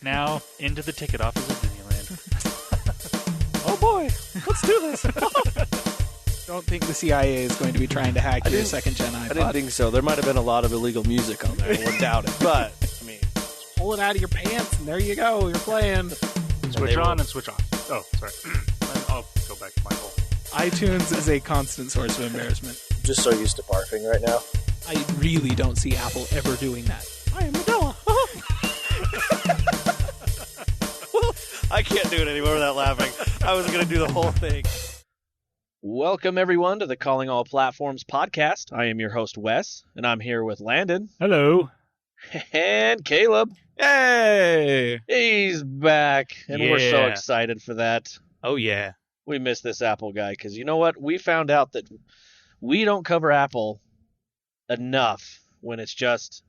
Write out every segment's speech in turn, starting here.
Now, into the ticket office of Disneyland. Oh boy, let's do this. Don't think the CIA is going to be trying to hack your second-gen iPod. I didn't think so. There might have been a lot of illegal music on there. I wouldn't doubt it. But, I mean... Pull it out of your pants, and there you go. You're playing. Switch on and switch off. Oh, sorry. I'll go back to my hole. iTunes is a constant source of embarrassment. I'm just so used to barfing right now. I really don't see Apple ever doing that. I am Adela. I can't do it anymore without laughing. I was going to do the whole thing. Welcome, everyone, to the Calling All Platforms podcast. I am your host, Wes, and I'm here with Landon. Hello. And Caleb. Hey! He's back, and we're so excited for that. Oh, yeah. We miss this Apple guy, because you know what? We found out that we don't cover Apple enough when it's just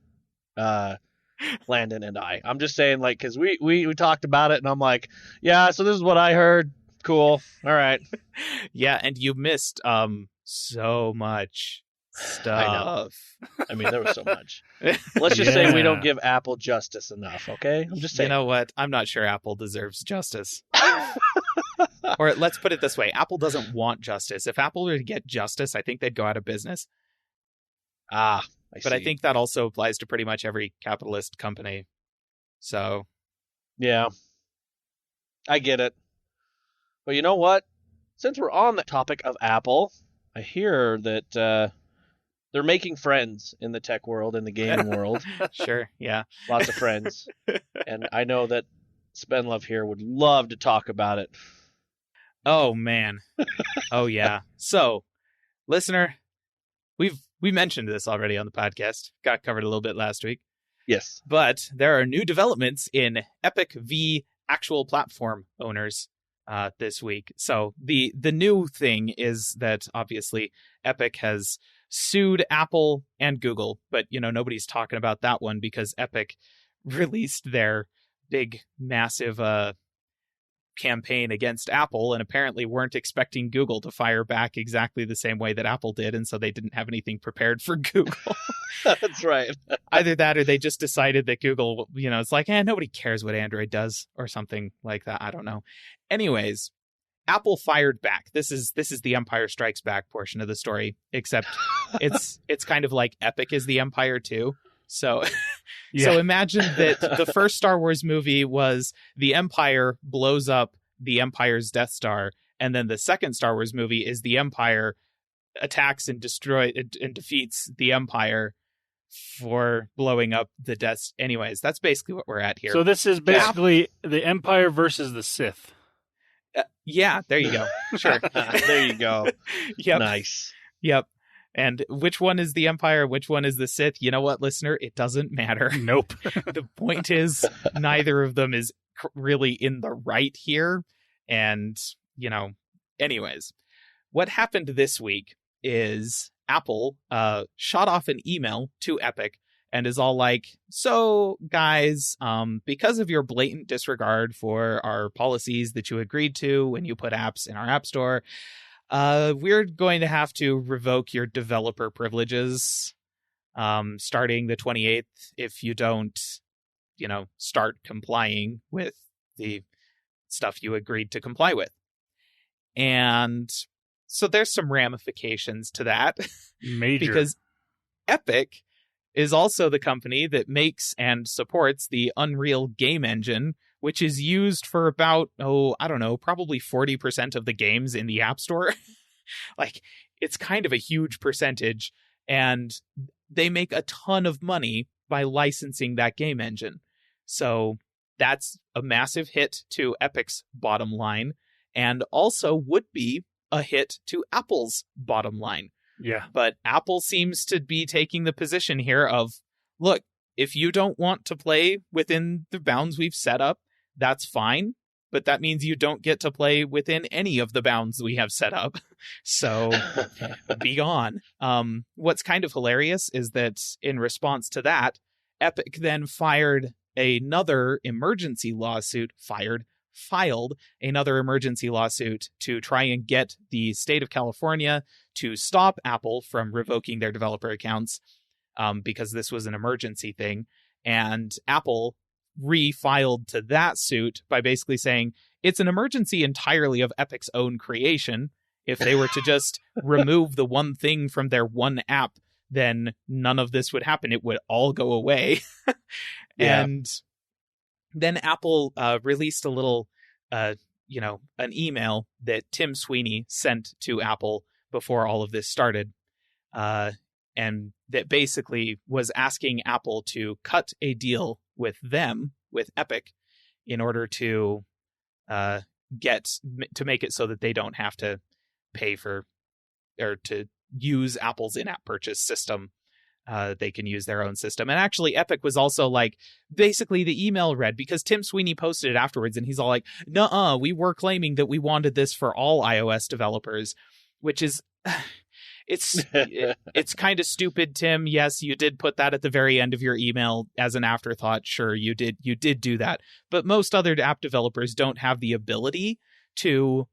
Landon and I. I'm just saying, like, because we talked about it, and I'm like, yeah, so this is what I heard. Cool. All right. Yeah, and you missed so much stuff. I know. I mean, there was so much. Let's just say we don't give Apple justice enough, okay? I'm just saying. You know what? I'm not sure Apple deserves justice. Or let's put it this way. Apple doesn't want justice. If Apple were to get justice, I think they'd go out of business. I But I think that also applies to pretty much every capitalist company. So. Yeah. I get it. But you know what? Since we're on the topic of Apple, I hear that they're making friends in the tech world, in the gaming world. Sure, yeah. Lots of friends. And I know that Spendlove here would love to talk about it. Oh, man. Oh, yeah. So, listener, we mentioned this already on the podcast. Got covered a little bit last week. Yes. But there are new developments in Epic v. actual platform owners this week. So the new thing is that obviously Epic has sued Apple and Google, but nobody's talking about that one because Epic released their big massive campaign against Apple and apparently weren't expecting Google to fire back exactly the same way that Apple did, and so they didn't have anything prepared for Google. That's right. Either that or they just decided that Google, it's like, nobody cares what Android does or something like that. I don't know. Anyways, Apple fired back. This is the Empire Strikes Back portion of the story, except it's kind of like Epic is the Empire too. So So imagine that the first Star Wars movie was the Empire blows up the Empire's Death Star, and then the second Star Wars movie is the Empire attacks and defeats the Empire for blowing up the Death. Anyways, that's basically what we're at here. So this is basically the Empire versus the Sith. Yeah, there you go. Sure. There you go. Yep. Nice. Yep. And which one is the Empire? Which one is the Sith? You know what, listener? It doesn't matter. Nope. The point is, neither of them is really in the right here. And, anyways, what happened this week is Apple shot off an email to Epic and is all like, so guys, because of your blatant disregard for our policies that you agreed to when you put apps in our app store, we're going to have to revoke your developer privileges starting the 28th if you don't, start complying with the stuff you agreed to comply with. And so there's some ramifications to that. Major. Because Epic is also the company that makes and supports the Unreal game engine, which is used for about, probably 40% of the games in the App Store. Like, it's kind of a huge percentage, and they make a ton of money by licensing that game engine. So that's a massive hit to Epic's bottom line, and also would be a hit to Apple's bottom line. Yeah. But Apple seems to be taking the position here of, look, if you don't want to play within the bounds we've set up, that's fine. But that means you don't get to play within any of the bounds we have set up. So be gone. What's kind of hilarious is that in response to that, Epic then filed another emergency lawsuit to try and get the state of California to stop Apple from revoking their developer accounts because this was an emergency thing. And Apple refiled to that suit by basically saying it's an emergency entirely of Epic's own creation. If they were to just remove the one thing from their one app, then none of this would happen. It would all go away. Yeah. And then Apple released a little, an email that Tim Sweeney sent to Apple before all of this started. And that basically was asking Apple to cut a deal with them, with Epic, in order to make it so that they don't have to pay for or to use Apple's in-app purchase system. They can use their own system. And actually, Epic was also like, basically the email read, because Tim Sweeney posted it afterwards, and he's all like, nuh-uh, we were claiming that we wanted this for all iOS developers, which is... It's kind of stupid, Tim. Yes, you did put that at the very end of your email as an afterthought. Sure, you did do that. But most other app developers don't have the ability to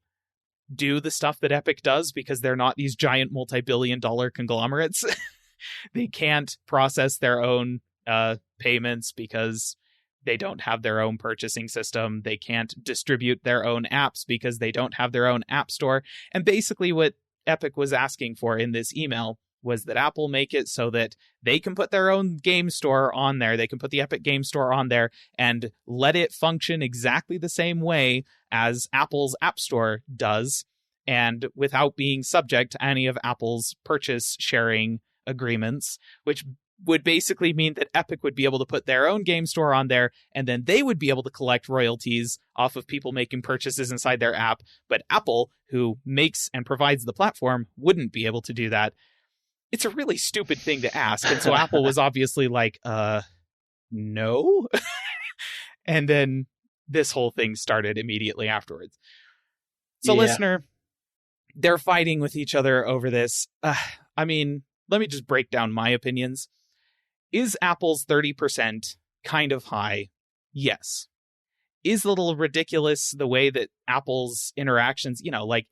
do the stuff that Epic does because they're not these giant multi-billion-dollar conglomerates. They can't process their own payments because they don't have their own purchasing system. They can't distribute their own apps because they don't have their own app store. And basically what Epic was asking for in this email was that Apple make it so that they can put their own game store on there. They can put the Epic Game Store on there and let it function exactly the same way as Apple's App Store does, and without being subject to any of Apple's purchase sharing agreements, which would basically mean that Epic would be able to put their own game store on there, and then they would be able to collect royalties off of people making purchases inside their app. But Apple, who makes and provides the platform, wouldn't be able to do that. It's a really stupid thing to ask. And so Apple was obviously like, no. And then this whole thing started immediately afterwards. So listener, they're fighting with each other over this. I mean, let me just break down my opinions. Is Apple's 30% kind of high? Yes. Is a little ridiculous the way that Apple's interactions, like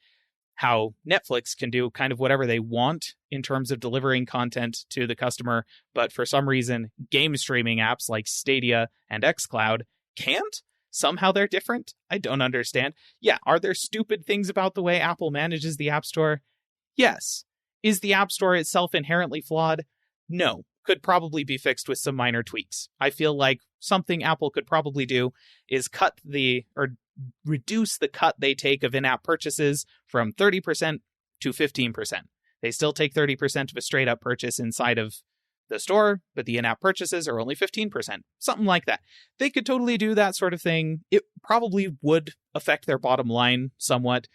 how Netflix can do kind of whatever they want in terms of delivering content to the customer, but for some reason, game streaming apps like Stadia and xCloud can't? Somehow they're different? I don't understand. Yeah, are there stupid things about the way Apple manages the App Store? Yes. Is the App Store itself inherently flawed? No. Could probably be fixed with some minor tweaks. I feel like something Apple could probably do is reduce the cut they take of in-app purchases from 30% to 15%. They still take 30% of a straight-up purchase inside of the store, but the in-app purchases are only 15%. Something like that. They could totally do that sort of thing. It probably would affect their bottom line somewhat,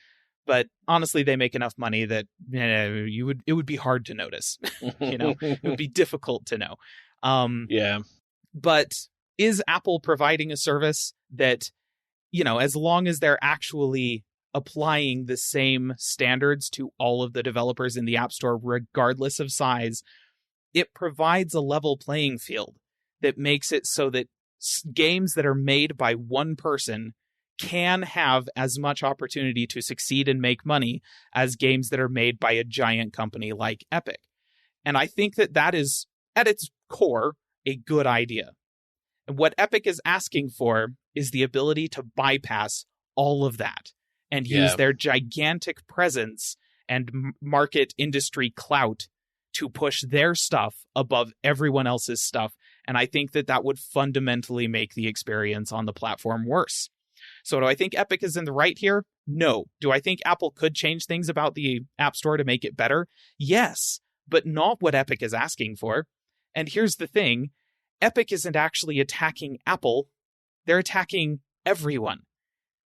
but honestly, they make enough money that it would be hard to notice. It would be difficult to know. Yeah. But is Apple providing a service that, as long as they're actually applying the same standards to all of the developers in the App Store, regardless of size, it provides a level playing field that makes it so that games that are made by one person can have as much opportunity to succeed and make money as games that are made by a giant company like Epic. And I think that is, at its core, a good idea. And what Epic is asking for is the ability to bypass all of that and use their gigantic presence and market industry clout to push their stuff above everyone else's stuff. And I think that would fundamentally make the experience on the platform worse. So do I think Epic is in the right here? No. Do I think Apple could change things about the App Store to make it better? Yes, but not what Epic is asking for. And here's the thing. Epic isn't actually attacking Apple. They're attacking everyone.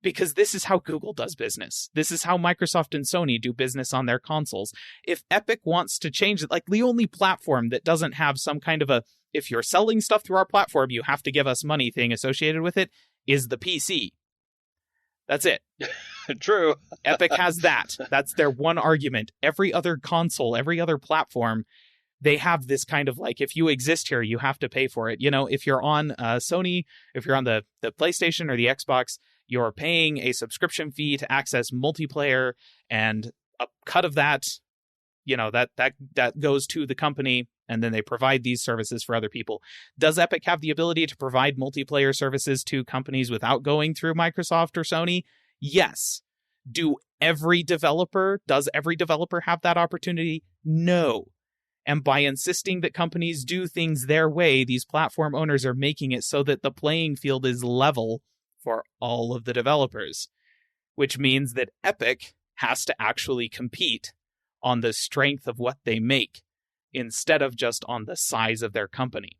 Because this is how Google does business. This is how Microsoft and Sony do business on their consoles. If Epic wants to change it, like the only platform that doesn't have some kind of if you're selling stuff through our platform, you have to give us money thing associated with it, is the PC. That's it. True. Epic has that. That's their one argument. Every other console, every other platform, they have this kind of if you exist here, you have to pay for it. If you're on Sony, if you're on the PlayStation or the Xbox, you're paying a subscription fee to access multiplayer, and a cut of that, that goes to the company. and then they provide these services for other people. Does Epic have the ability to provide multiplayer services to companies without going through Microsoft or Sony? Yes. Does every developer have that opportunity? No. And by insisting that companies do things their way, these platform owners are making it so that the playing field is level for all of the developers, which means that Epic has to actually compete on the strength of what they make instead of just on the size of their company.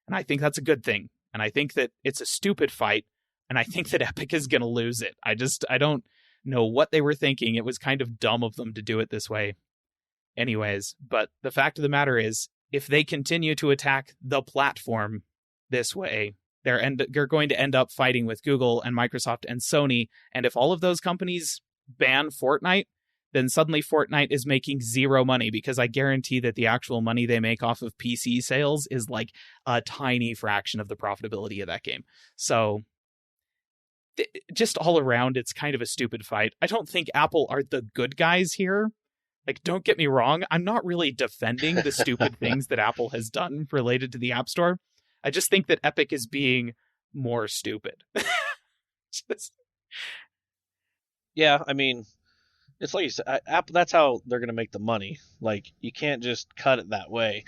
And I think that's a good thing. And I think that it's a stupid fight. And I think that Epic is going to lose it. I don't know what they were thinking. It was kind of dumb of them to do it this way. Anyways, but the fact of the matter is, if they continue to attack the platform this way, they're going to end up fighting with Google and Microsoft and Sony. And if all of those companies ban Fortnite, then suddenly Fortnite is making zero money, because I guarantee that the actual money they make off of PC sales is like a tiny fraction of the profitability of that game. So just all around, it's kind of a stupid fight. I don't think Apple are the good guys here. Like, don't get me wrong. I'm not really defending the stupid things that Apple has done related to the App Store. I just think that Epic is being more stupid. Yeah, I mean, it's like you said, Apple. That's how they're going to make the money. Like, you can't just cut it that way.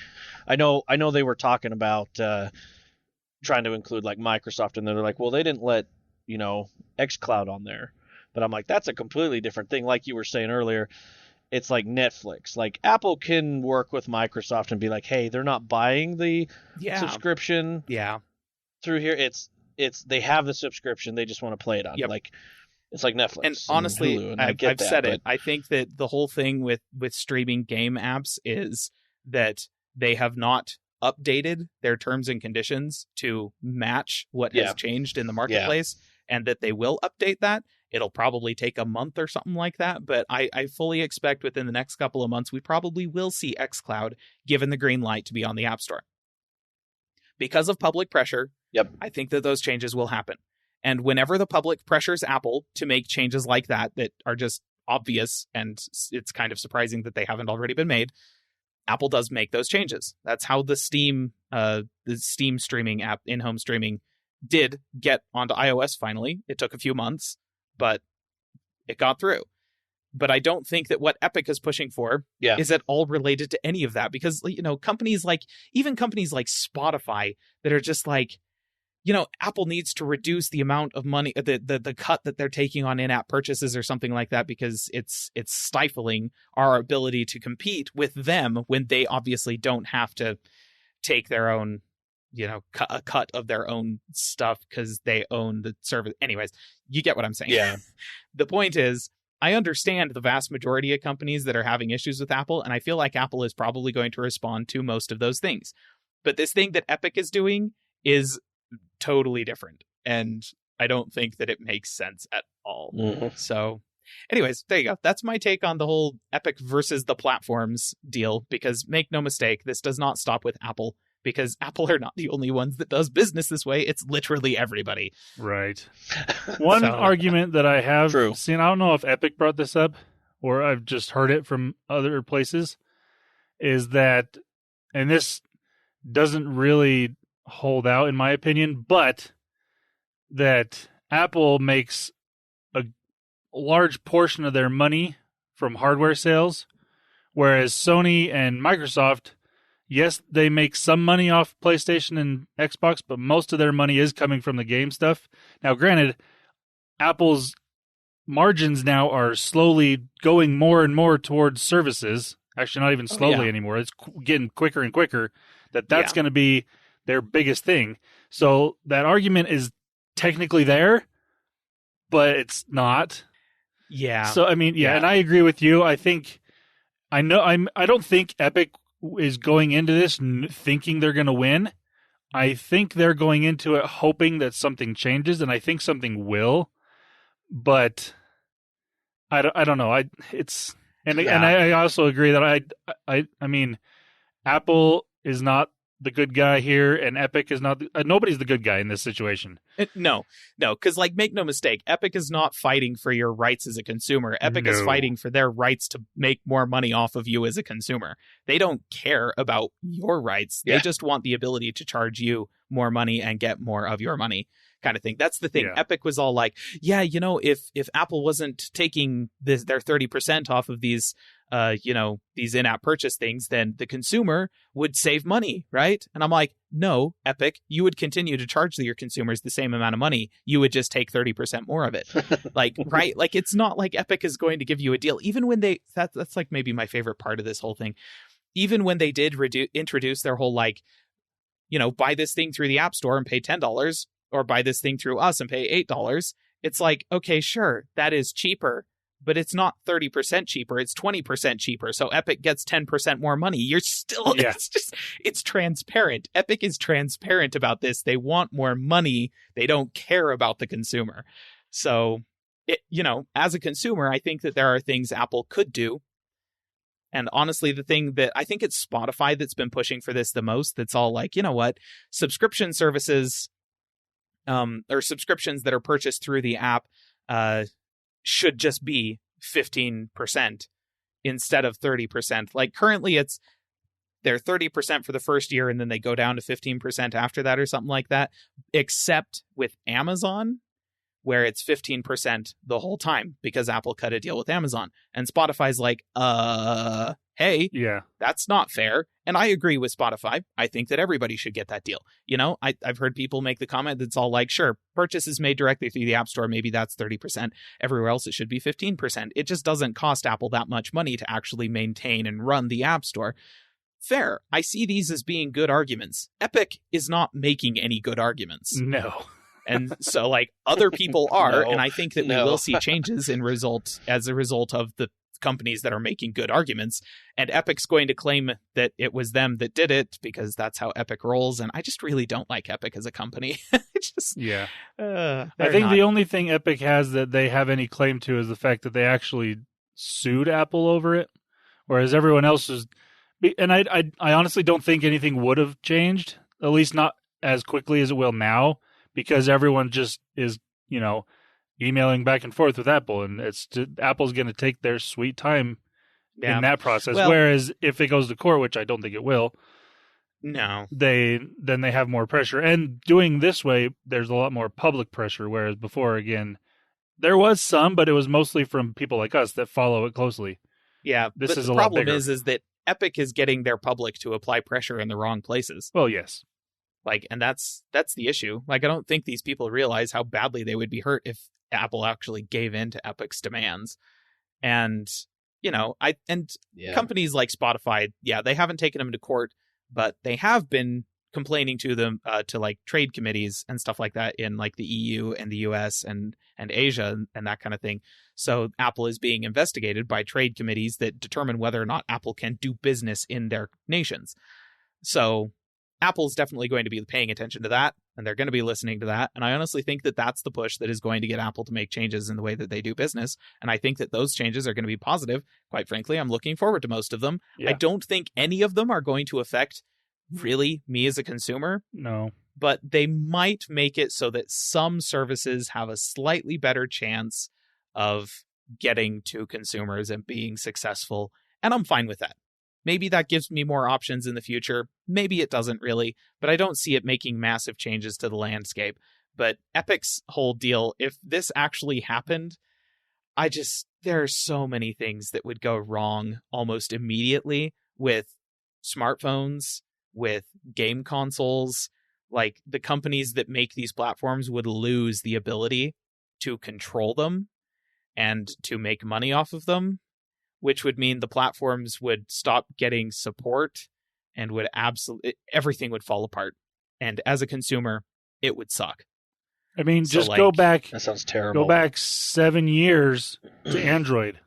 I know they were talking about trying to include like Microsoft, and they're like, well, they didn't let xCloud on there. But I'm like, that's a completely different thing. Like you were saying earlier, it's like Netflix. Like, Apple can work with Microsoft and be like, hey, they're not buying the subscription through here. It's they have the subscription, they just want to play it on. Yep. Like, it's like Netflix. And honestly, Hulu, and I've said it. I think that the whole thing with streaming game apps is that they have not updated their terms and conditions to match what has changed in the marketplace, and that they will update that. It'll probably take a month or something like that, but I fully expect within the next couple of months, we probably will see xCloud given the green light to be on the App Store. Because of public pressure, I think that those changes will happen. And whenever the public pressures Apple to make changes like that are just obvious, and it's kind of surprising that they haven't already been made, Apple does make those changes. That's how the Steam streaming app, in-home streaming, did get onto iOS finally. It took a few months, but it got through. But I don't think that what Epic is pushing for is at all related to any of that, because companies like Spotify that are just like, Apple needs to reduce the amount of money, the cut that they're taking on in-app purchases or something like that, because it's stifling our ability to compete with them when they obviously don't have to take their own, a cut of their own stuff because they own the service. Anyways, you get what I'm saying. Yeah. The point is, I understand the vast majority of companies that are having issues with Apple, and I feel like Apple is probably going to respond to most of those things. But this thing that Epic is doing is totally different, and I don't think that it makes sense at all. So anyways, there you go. That's my take on the whole Epic versus the platforms deal, because make no mistake, this does not stop with Apple, because Apple are not the only ones that does business this way. It's literally everybody. Right. One argument that I have seen, I don't know if Epic brought this up or I've just heard it from other places, is that, and this doesn't really hold out in my opinion, but that Apple makes a large portion of their money from hardware sales, whereas Sony and Microsoft, yes, they make some money off PlayStation and Xbox, but most of their money is coming from the game stuff. Now, granted, Apple's margins now are slowly going more and more towards services. Actually, not even slowly anymore. It's getting quicker and quicker. That's going to be their biggest thing. So that argument is technically there, but it's not. Yeah. So I mean, and I agree with you. I don't think Epic is going into this thinking they're going to win. I think they're going into it hoping that something changes, and I think something will. But I don't know. And I also agree that I mean, Apple is not the good guy here, and Epic is not. Nobody's the good guy in this situation. No, because make no mistake, Epic is not fighting for your rights as a consumer. Epic is fighting for their rights to make more money off of you as a consumer. They don't care about your rights. Yeah. They just want the ability to charge you more money and get more of your money, kind of thing. That's the thing. Yeah. Epic was all like, yeah, if Apple wasn't taking their 30% off of these these in-app purchase things, then the consumer would save money, right? And I'm like, no, Epic, you would continue to charge your consumers the same amount of money. You would just take 30% more of it. Right? It's not like Epic is going to give you a deal. Even when that's like maybe my favorite part of this whole thing. Even when they did introduce their whole buy this thing through the App Store and pay $10, or buy this thing through us and pay $8. It's like, okay, sure, that is cheaper. But it's not 30% cheaper. It's 20% cheaper. So Epic gets 10% more money. You're still, it's transparent. Epic is transparent about this. They want more money. They don't care about the consumer. So, as a consumer, I think that there are things Apple could do. And honestly, the thing that I think it's Spotify that's been pushing for this the most, that's all like, you know what, subscription services, or subscriptions that are purchased through the app, should just be 15% instead of 30%. Like currently they're 30% for the first year and then they go down to 15% after that or something like that, except with Amazon, where it's 15% the whole time because Apple cut a deal with Amazon. And Spotify's like, hey, that's not fair. And I agree with Spotify. I think that everybody should get that deal. I've heard people make the comment that's all like, sure, purchases made directly through the App Store, maybe that's 30%. Everywhere else, it should be 15%. It just doesn't cost Apple that much money to actually maintain and run the App Store. Fair. I see these as being good arguments. Epic is not making any good arguments. No. And so other people are, and I think that we will see changes as a result of the companies that are making good arguments. And Epic's going to claim that it was them that did it because that's how Epic rolls. And I just really don't like Epic as a company. I think the only thing Epic has that they have any claim to is the fact that they actually sued Apple over it, whereas everyone else is. And I honestly don't think anything would have changed, at least not as quickly as it will now, because everyone just is, emailing back and forth with Apple, and Apple's going to take their sweet time in that process. Well, whereas if it goes to court, which I don't think it will, then they have more pressure. And doing this way, there's a lot more public pressure. Whereas before, again, there was some, but it was mostly from people like us that follow it closely. Yeah, this is the a lot problem bigger. is that Epic is getting their public to apply pressure in the wrong places. Well, yes. And that's the issue. I don't think these people realize how badly they would be hurt if Apple actually gave in to Epic's demands. And, companies like Spotify, they haven't taken them to court, but they have been complaining to them, to trade committees and stuff like that in the EU and the US and Asia and that kind of thing. So Apple is being investigated by trade committees that determine whether or not Apple can do business in their nations. So Apple's definitely going to be paying attention to that, and they're going to be listening to that. And I honestly think that that's the push that is going to get Apple to make changes in the way that they do business. And I think that those changes are going to be positive. Quite frankly, I'm looking forward to most of them. Yeah. I don't think any of them are going to affect really me as a consumer. No. But they might make it so that some services have a slightly better chance of getting to consumers and being successful. And I'm fine with that. Maybe that gives me more options in the future. Maybe it doesn't really, but I don't see it making massive changes to the landscape. But Epic's whole deal, if this actually happened, there are so many things that would go wrong almost immediately with smartphones, with game consoles. The companies that make these platforms would lose the ability to control them and to make money off of them, which would mean the platforms would stop getting support and would everything would fall apart. And as a consumer, it would suck. I mean, just go back. That sounds terrible. Go back 7 years to Android.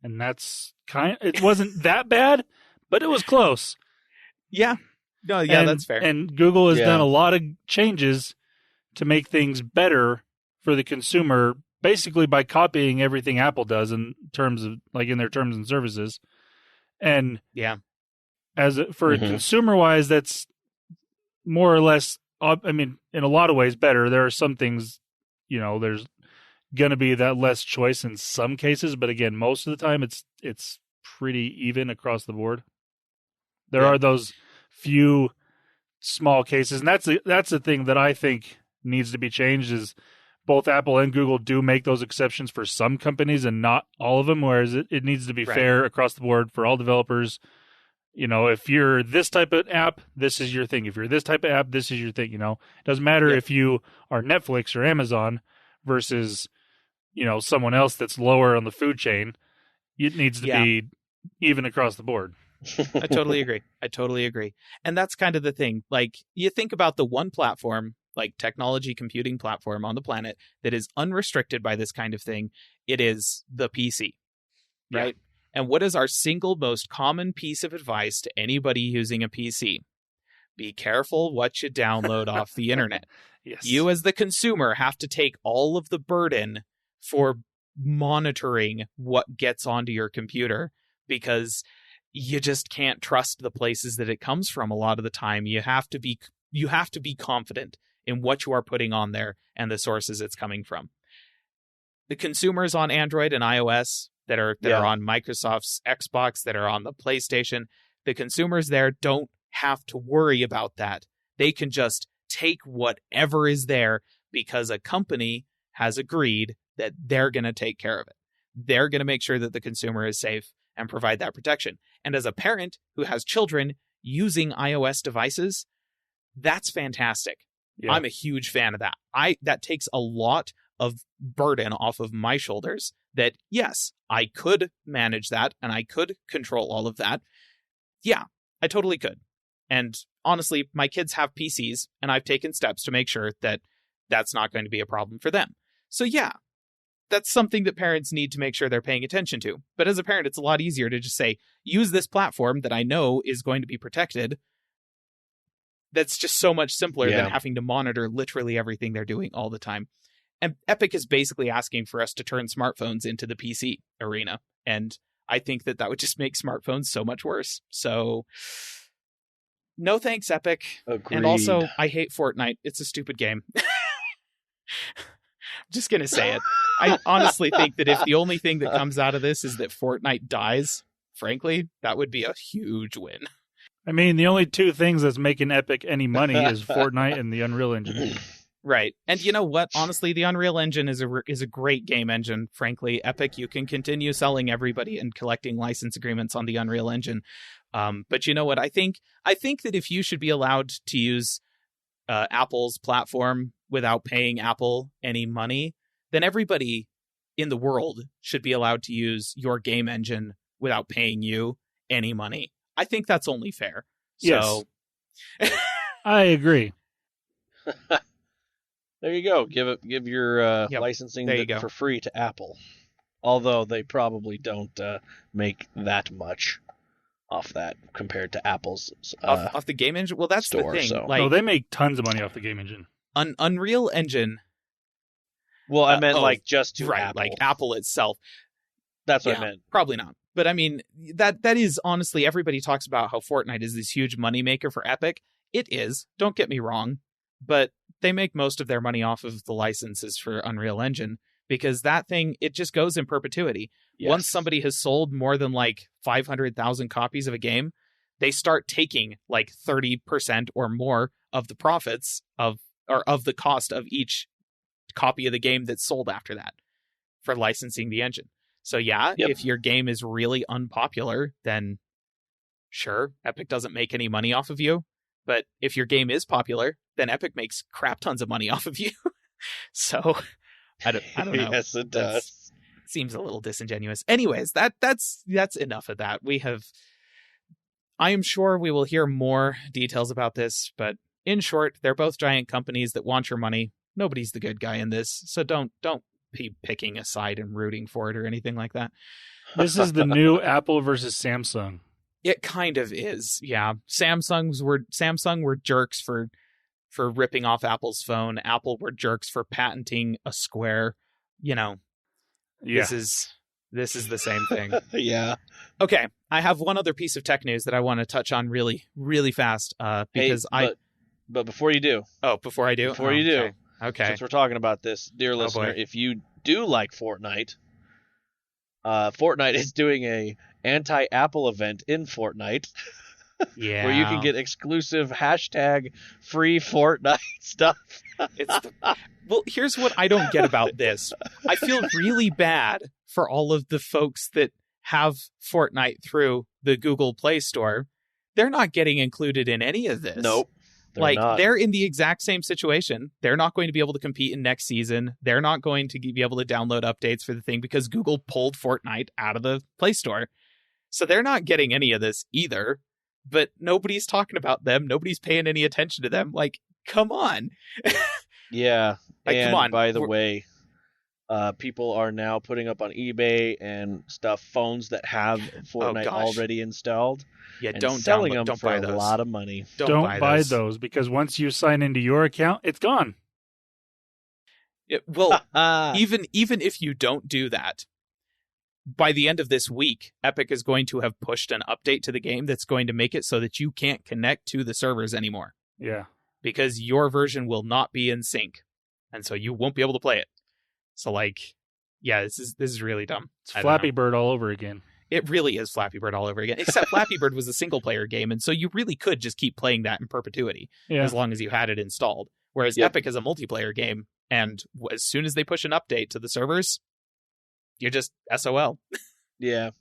And it wasn't that bad, but it was close. Yeah. No, yeah, that's fair. And Google has done a lot of changes to make things better for the consumer, basically by copying everything Apple does in terms of in their terms and services. And yeah, for consumer wise, that's more or less, I mean, in a lot of ways better. There are some things, there's going to be that less choice in some cases, but again, most of the time it's pretty even across the board. There are those few small cases, and that's the thing that I think needs to be changed is both Apple and Google do make those exceptions for some companies and not all of them, whereas it needs to be fair across the board for all developers. If you're this type of app, this is your thing. If you're this type of app, this is your thing. It doesn't matter if you are Netflix or Amazon versus, someone else that's lower on the food chain. It needs to be even across the board. I totally agree. And that's kind of the thing. Like, you think about the one platform, like technology computing platform on the planet that is unrestricted by this kind of thing. It is the PC, right? Yeah. And what is our single most common piece of advice to anybody using a PC? Be careful what you download off the internet. Yes. You as the consumer have to take all of the burden for monitoring what gets onto your computer, because you just can't trust the places that it comes from a lot of the time. You have to be confident in what you are putting on there and the sources it's coming from. The consumers on Android and iOS that are on Microsoft's Xbox, that are on the PlayStation, the consumers there don't have to worry about that. They can just take whatever is there because a company has agreed that they're going to take care of it. They're going to make sure that the consumer is safe and provide that protection. And as a parent who has children using iOS devices, that's fantastic. Yeah. I'm a huge fan of that. That takes a lot of burden off of my shoulders that, yes, I could manage that and I could control all of that. Yeah, I totally could. And honestly, my kids have PCs and I've taken steps to make sure that that's not going to be a problem for them. So yeah, that's something that parents need to make sure they're paying attention to. But as a parent, it's a lot easier to just say, use this platform that I know is going to be protected. That's just so much simpler than having to monitor literally everything they're doing all the time. And Epic is basically asking for us to turn smartphones into the PC arena. And I think that would just make smartphones so much worse. So no thanks, Epic. Agreed. And also, I hate Fortnite. It's a stupid game. I'm just going to say it. I honestly think that if the only thing that comes out of this is that Fortnite dies, frankly, that would be a huge win. I mean, the only two things that's making Epic any money is Fortnite and the Unreal Engine. Right. And you know what? Honestly, the Unreal Engine is a great game engine. Frankly, Epic, you can continue selling everybody and collecting license agreements on the Unreal Engine. But you know what? I think that if you should be allowed to use Apple's platform without paying Apple any money, then everybody in the world should be allowed to use your game engine without paying you any money. I think that's only fair. So... Yes. I agree. There you go. Give your licensing for free to Apple. Although they probably don't make that much off that compared to Apple's off the game engine. Well, that's store, the thing. So. No, they make tons of money off the game engine. Unreal Engine. Well, I meant just to Apple. Like Apple itself. That's what I meant. Probably not. But I mean, that is honestly, everybody talks about how Fortnite is this huge moneymaker for Epic. It is. Don't get me wrong. But they make most of their money off of the licenses for Unreal Engine, because that thing, it just goes in perpetuity. Yes. Once somebody has sold more than like 500,000 copies of a game, they start taking like 30% or more of the profits of the cost of each copy of the game that's sold after that for licensing the engine. So if your game is really unpopular, then sure, Epic doesn't make any money off of you. But if your game is popular, then Epic makes crap tons of money off of you. So I don't know. Yes, it does. Seems a little disingenuous. Anyways, that's enough of that. I am sure we will hear more details about this, but in short, they're both giant companies that want your money. Nobody's the good guy in this, so don't be picking a side and rooting for it or anything like that. This is the new Apple versus Samsung. It kind of is, yeah. Samsung were jerks for ripping off Apple's phone. Apple were jerks for patenting a square. This is the same thing. Yeah. Okay, I have one other piece of tech news that I want to touch on really, really fast. Because But before you do. Before I do? Before you do. Okay. Since we're talking about this, dear listener, if you do like Fortnite, Fortnite is doing a anti-Apple event in Fortnite. Yeah. Where you can get exclusive hashtag free Fortnite stuff. Well, here's what I don't get about this. I feel really bad for all of the folks that have Fortnite through the Google Play Store. They're not getting included in any of this. Nope. They're in the exact same situation. They're not going to be able to compete in next season. They're not going to be able to download updates for the thing because Google pulled Fortnite out of the Play Store. So they're not getting any of this either. But nobody's talking about them. Nobody's paying any attention to them. Like, come on. Yeah. Come on. By the way, people are now putting up on eBay and stuff phones that have Fortnite already installed. Yeah, and don't selling them for a lot of money. Don't buy those because once you sign into your account, it's gone. Even if you don't do that, by the end of this week, Epic is going to have pushed an update to the game that's going to make it so that you can't connect to the servers anymore. Yeah. Because your version will not be in sync. And so you won't be able to play it. So this is really dumb. It's Flappy Bird all over again. It really is Flappy Bird all over again. Except Flappy Bird was a single player game, and so you really could just keep playing that in perpetuity as long as you had it installed. Whereas Epic is a multiplayer game, and as soon as they push an update to the servers, you're just SOL. Yeah.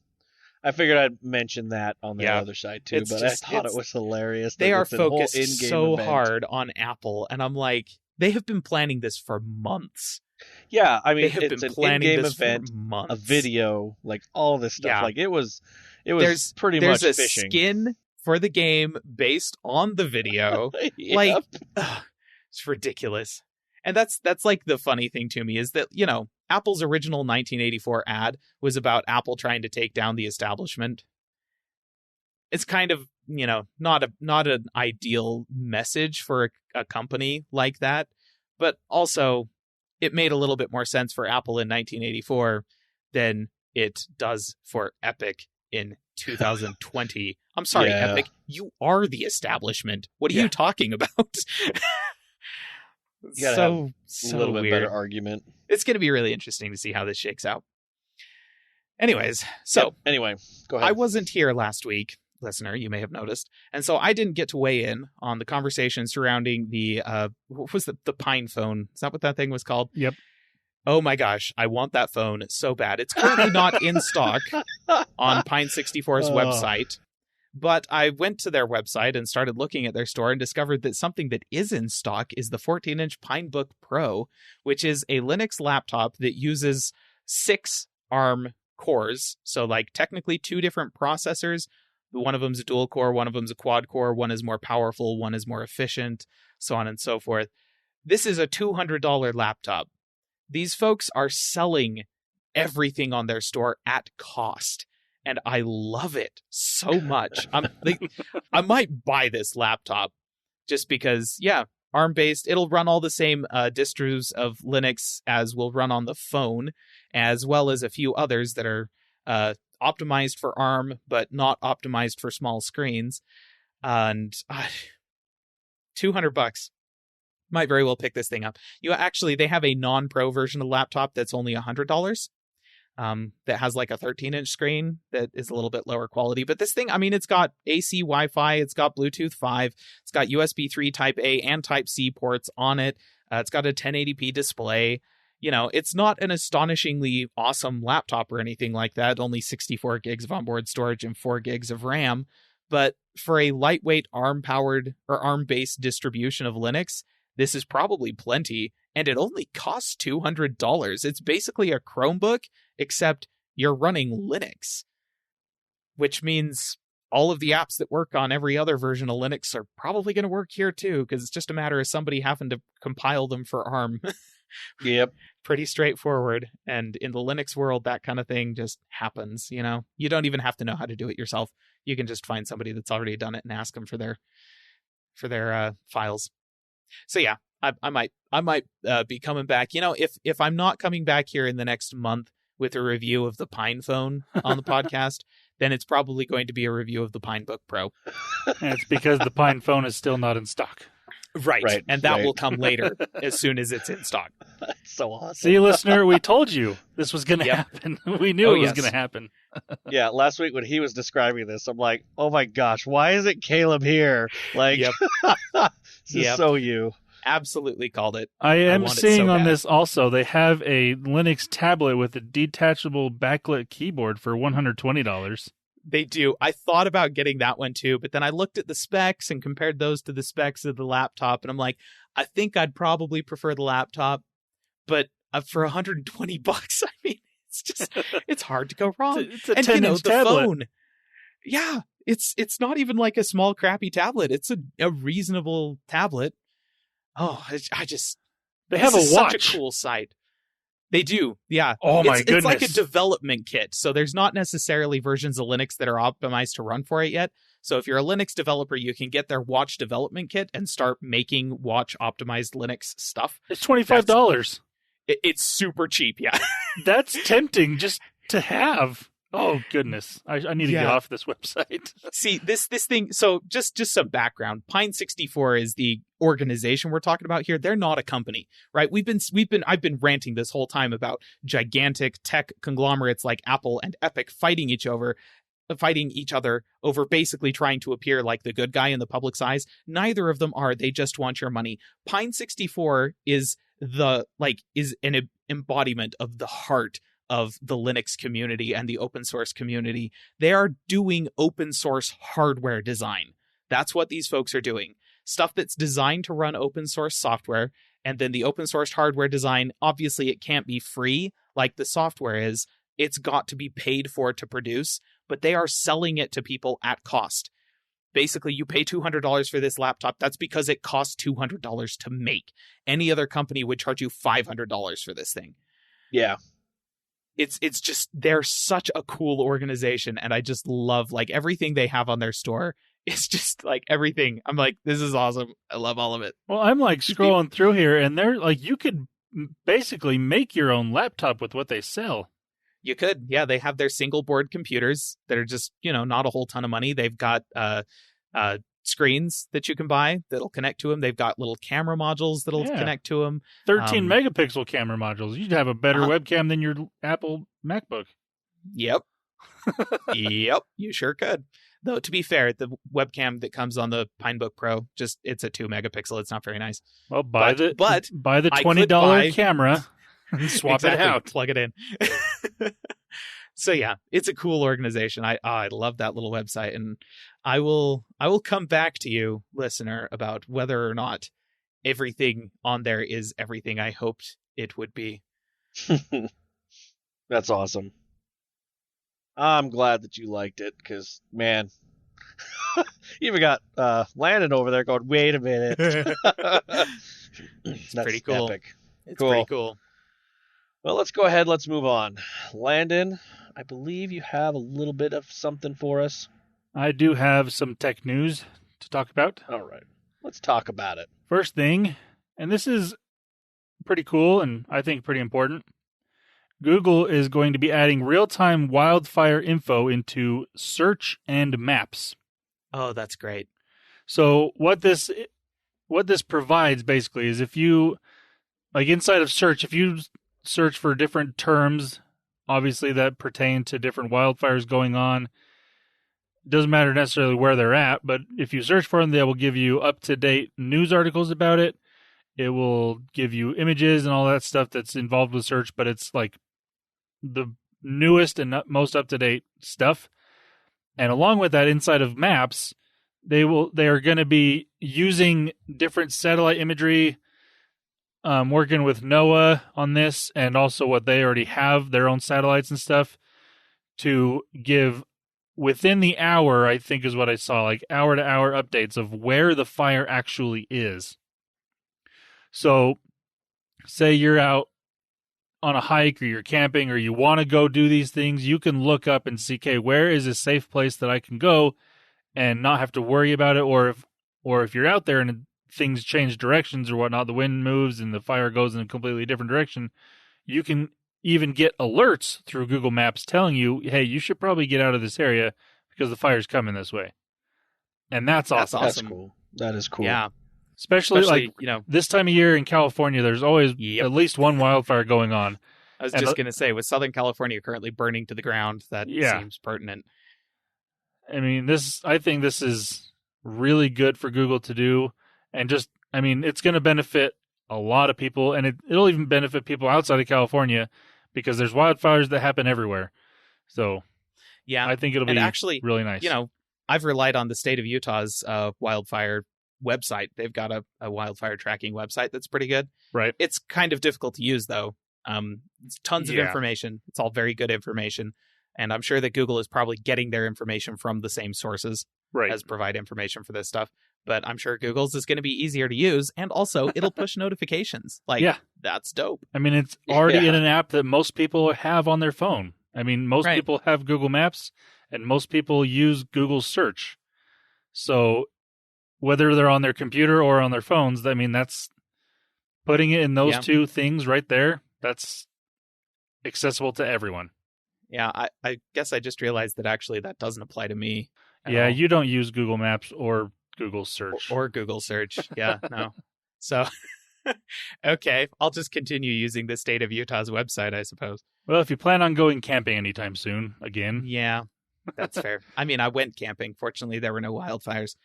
I figured I'd mention that on the other side too, but I thought it was hilarious. They are focused so hard on Apple, and I'm like, they have been planning this for months. Yeah, I mean, they have it's been an planning in-game this event, for months. a video, like all this stuff. Yeah. Like it was there's pretty much a fishing. Skin for the game based on the video. Yep. It's ridiculous. And that's like the funny thing to me is that, Apple's original 1984 ad was about Apple trying to take down the establishment. It's kind of, not an ideal message for a company like that, but also it made a little bit more sense for Apple in 1984 than it does for Epic in 2020. I'm sorry, Epic, you are the establishment. What are you talking about? You gotta have a little bit better argument. It's going to be really interesting to see how this shakes out. Anyways, so anyway, go ahead. I wasn't here last week, listener, you may have noticed, and so I didn't get to weigh in on the conversation surrounding the what was the Pine phone? Is that what that thing was called? Yep. Oh my gosh, I want that phone so bad. It's currently not in stock on Pine 64's website. But I went to their website and started looking at their store and discovered that something that is in stock is the 14-inch Pinebook Pro, which is a Linux laptop that uses 6 ARM cores. So technically 2 different processors. One of them's a dual core, one of them's a quad core, one is more powerful, one is more efficient, so on and so forth. This is a $200 laptop. These folks are selling everything on their store at cost. And I love it so much. I might buy this laptop just because, ARM-based. It'll run all the same distros of Linux as will run on the phone, as well as a few others that are optimized for ARM, but not optimized for small screens. And $200. Might very well pick this thing up. They have a non-pro version of the laptop that's only $100. That has a 13-inch screen that is a little bit lower quality. But this thing, it's got AC Wi-Fi, it's got Bluetooth 5, it's got USB 3 Type A and Type C ports on it. It's got a 1080p display. It's not an astonishingly awesome laptop or anything like that, only 64 gigs of onboard storage and 4 gigs of RAM. But for a lightweight ARM-powered or ARM-based distribution of Linux, this is probably plenty. And it only costs $200. It's basically a Chromebook, except you're running Linux. Which means all of the apps that work on every other version of Linux are probably going to work here too, because it's just a matter of somebody having to compile them for ARM. Yep. Pretty straightforward. And in the Linux world, that kind of thing just happens, You don't even have to know how to do it yourself. You can just find somebody that's already done it and ask them for their files. So yeah. I might be coming back. If I'm not coming back here in the next month with a review of the Pine phone on the podcast, then it's probably going to be a review of the Pinebook Pro. And it's because the Pine phone is still not in stock. Right. And that will come later as soon as it's in stock. That's so awesome. See, listener, we told you this was going to happen. We knew it was going to happen. Yeah, last week when he was describing this, I'm like, oh my gosh, why isn't Caleb here? Like, this is so you. Absolutely called it. I am seeing on this also, they have a Linux tablet with a detachable backlit keyboard for $120. They do. I thought about getting that one too, but then I looked at the specs and compared those to the specs of the laptop, and I'm like, I think I'd probably prefer the laptop, but for $120, I mean, it's just, it's hard to go wrong. It's a 10-inch tablet. Phone. Yeah, it's not even like a small crappy tablet. It's a reasonable tablet. Oh, they have a watch. Such a cool site. They do, yeah. Oh my goodness. It's like a development kit. So there's not necessarily versions of Linux that are optimized to run for it yet. So if you're a Linux developer, you can get their watch development kit and start making watch optimized Linux stuff. It's $25. It's super cheap, yeah. That's tempting just to have. Oh goodness, I need to get off this website. See, this thing. So just some background. Pine 64 is the organization we're talking about here. They're not a company, right? I've been ranting this whole time about gigantic tech conglomerates like Apple and Epic fighting each other over basically trying to appear like the good guy in the public's eyes. Neither of them are. They just want your money. Pine 64 is an embodiment of the heart of the Linux community and the open source community. They are doing open source hardware design. That's what these folks are doing. Stuff that's designed to run open source software. And then the open source hardware design, obviously it can't be free like the software is. It's got to be paid for to produce, but they are selling it to people at cost. Basically, you pay $200 for this laptop. That's because it costs $200 to make. Any other company would charge you $500 for this thing. Yeah. It's just, they're such a cool organization, and I just love like everything they have on their store. It's just like everything. I'm like, this is awesome. I love all of it. Well, I'm like scrolling through here, and they're like, you could basically make your own laptop with what they sell. You could, yeah. They have their single board computers that are just, not a whole ton of money. They've got screens that you can buy that'll connect to them. They've got little camera modules that'll connect to them. 13 megapixel camera modules. You'd have a better webcam than your Apple MacBook. Yep. Yep, you sure could. Though, to be fair, the webcam that comes on the Pinebook Pro, it's a 2 megapixel. It's not very nice. Well, buy the $20 camera and swap it out. Plug it in. So yeah, it's a cool organization. I love that little website, and I will come back to you, listener, about whether or not everything on there is everything I hoped it would be. That's awesome. I'm glad that you liked it, because, man, you even got Landon over there going, wait a minute. It's pretty cool. Epic. It's pretty cool. Well, let's go ahead. Let's move on. Landon, I believe you have a little bit of something for us. I do have some tech news to talk about. All right. Let's talk about it. First thing, and this is pretty cool and I think pretty important, Google is going to be adding real-time wildfire info into search and maps. Oh, that's great. So what this provides basically is if you, like inside of search, if you search for different terms, obviously that pertain to different wildfires going on, it doesn't matter necessarily where they're at, but if you search for them, they will give you up-to-date news articles about it. It will give you images and all that stuff that's involved with search, but it's like the newest and most up-to-date stuff. And along with that, inside of maps, they are going to be using different satellite imagery, working with NOAA on this, and also what they already have, their own satellites and stuff, to give within the hour, I think is what I saw, like hour-to-hour updates of where the fire actually is. So, say you're out on a hike or you're camping or you want to go do these things, you can look up and see, okay, where is a safe place that I can go and not have to worry about it, or if you're out there and things change directions or whatnot, the wind moves and the fire goes in a completely different direction, you can even get alerts through Google Maps telling you, hey, you should probably get out of this area because the fire's coming this way. And that's awesome. That's cool. That is cool. Yeah. Especially like, this time of year in California, there's always at least one wildfire going on. I was just going to say, with Southern California currently burning to the ground, that seems pertinent. I mean, I think this is really good for Google to do. And just, I mean, it's going to benefit a lot of people, and it'll even benefit people outside of California because there's wildfires that happen everywhere. So, I think it'll be actually really nice. I've relied on the state of Utah's wildfire website. They've got a wildfire tracking website that's pretty good. Right. It's kind of difficult to use, though. It's tons of information. It's all very good information. And I'm sure that Google is probably getting their information from the same sources as provide information for this stuff. But I'm sure Google's is going to be easier to use. And also, it'll push notifications. That's dope. I mean, it's already in an app that most people have on their phone. I mean, most people have Google Maps, and most people use Google Search. So whether they're on their computer or on their phones, I mean, that's putting it in those two things right there. That's accessible to everyone. Yeah, I guess I just realized that actually that doesn't apply to me. Yeah, you don't use Google Maps or Google Search. Or Google Search. Yeah, no. So, okay, I'll just continue using the state of Utah's website, I suppose. Well, if you plan on going camping anytime soon, again. Yeah, that's fair. I mean, I went camping. Fortunately, there were no wildfires.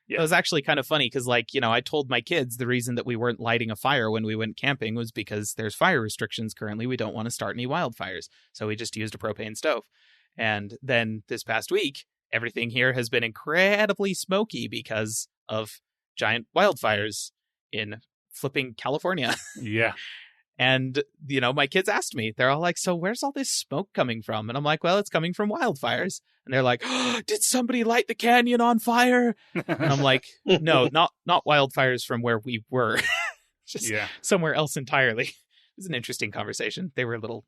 Yeah. It was actually kind of funny because, I told my kids the reason that we weren't lighting a fire when we went camping was because there's fire restrictions currently. We don't want to start any wildfires. So we just used a propane stove. And then this past week, everything here has been incredibly smoky because of giant wildfires in flipping California. Yeah. And, my kids asked me, they're all like, so where's all this smoke coming from? And I'm like, well, it's coming from wildfires. And they're like, oh, did somebody light the canyon on fire? And I'm like, no, not wildfires from where we were. Just somewhere else entirely. It was an interesting conversation. They were a little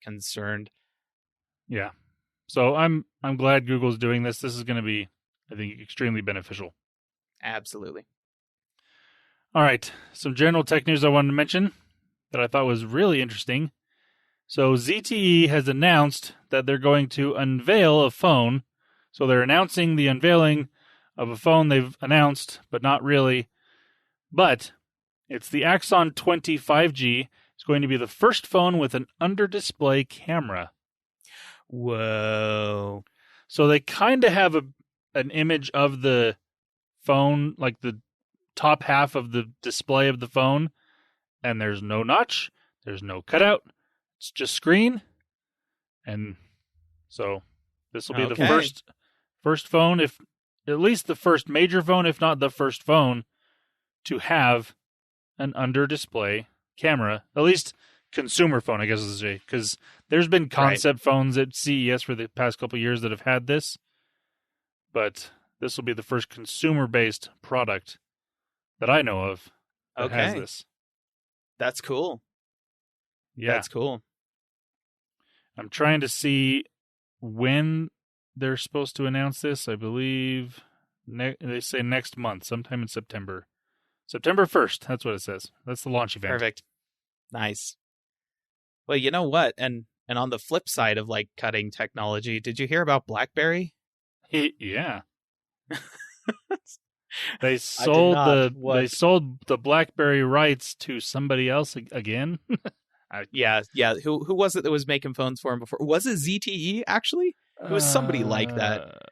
concerned. Yeah. So I'm glad Google's doing this. This is going to be, I think, extremely beneficial. Absolutely. All right. Some general tech news I wanted to mention that I thought was really interesting. So ZTE has announced that they're going to unveil a phone. So they're announcing the unveiling of a phone they've announced, but not really. But it's the Axon 20 5G. It's going to be the first phone with an under-display camera. Whoa. So they kind of have an image of the phone, like the top half of the display of the phone, and there's no notch, there's no cutout, it's just screen. And so this will be the first phone, if at least the first major phone, if not the first phone, to have an under-display camera. At least consumer phone, I guess is say, because there's been concept phones at CES for the past couple of years that have had this, but this will be the first consumer-based product that I know of that has this. That's cool. Yeah. That's cool. I'm trying to see when they're supposed to announce this. I believe they say next month, sometime in September. September 1st, that's what it says. That's the launch event. Perfect. Nice. Well, you know what? And on the flip side of cutting technology, did you hear about Blackberry? Yeah. They sold the Blackberry rights to somebody else again. Yeah. Who was it that was making phones for him before? Was it ZTE actually? It was somebody like that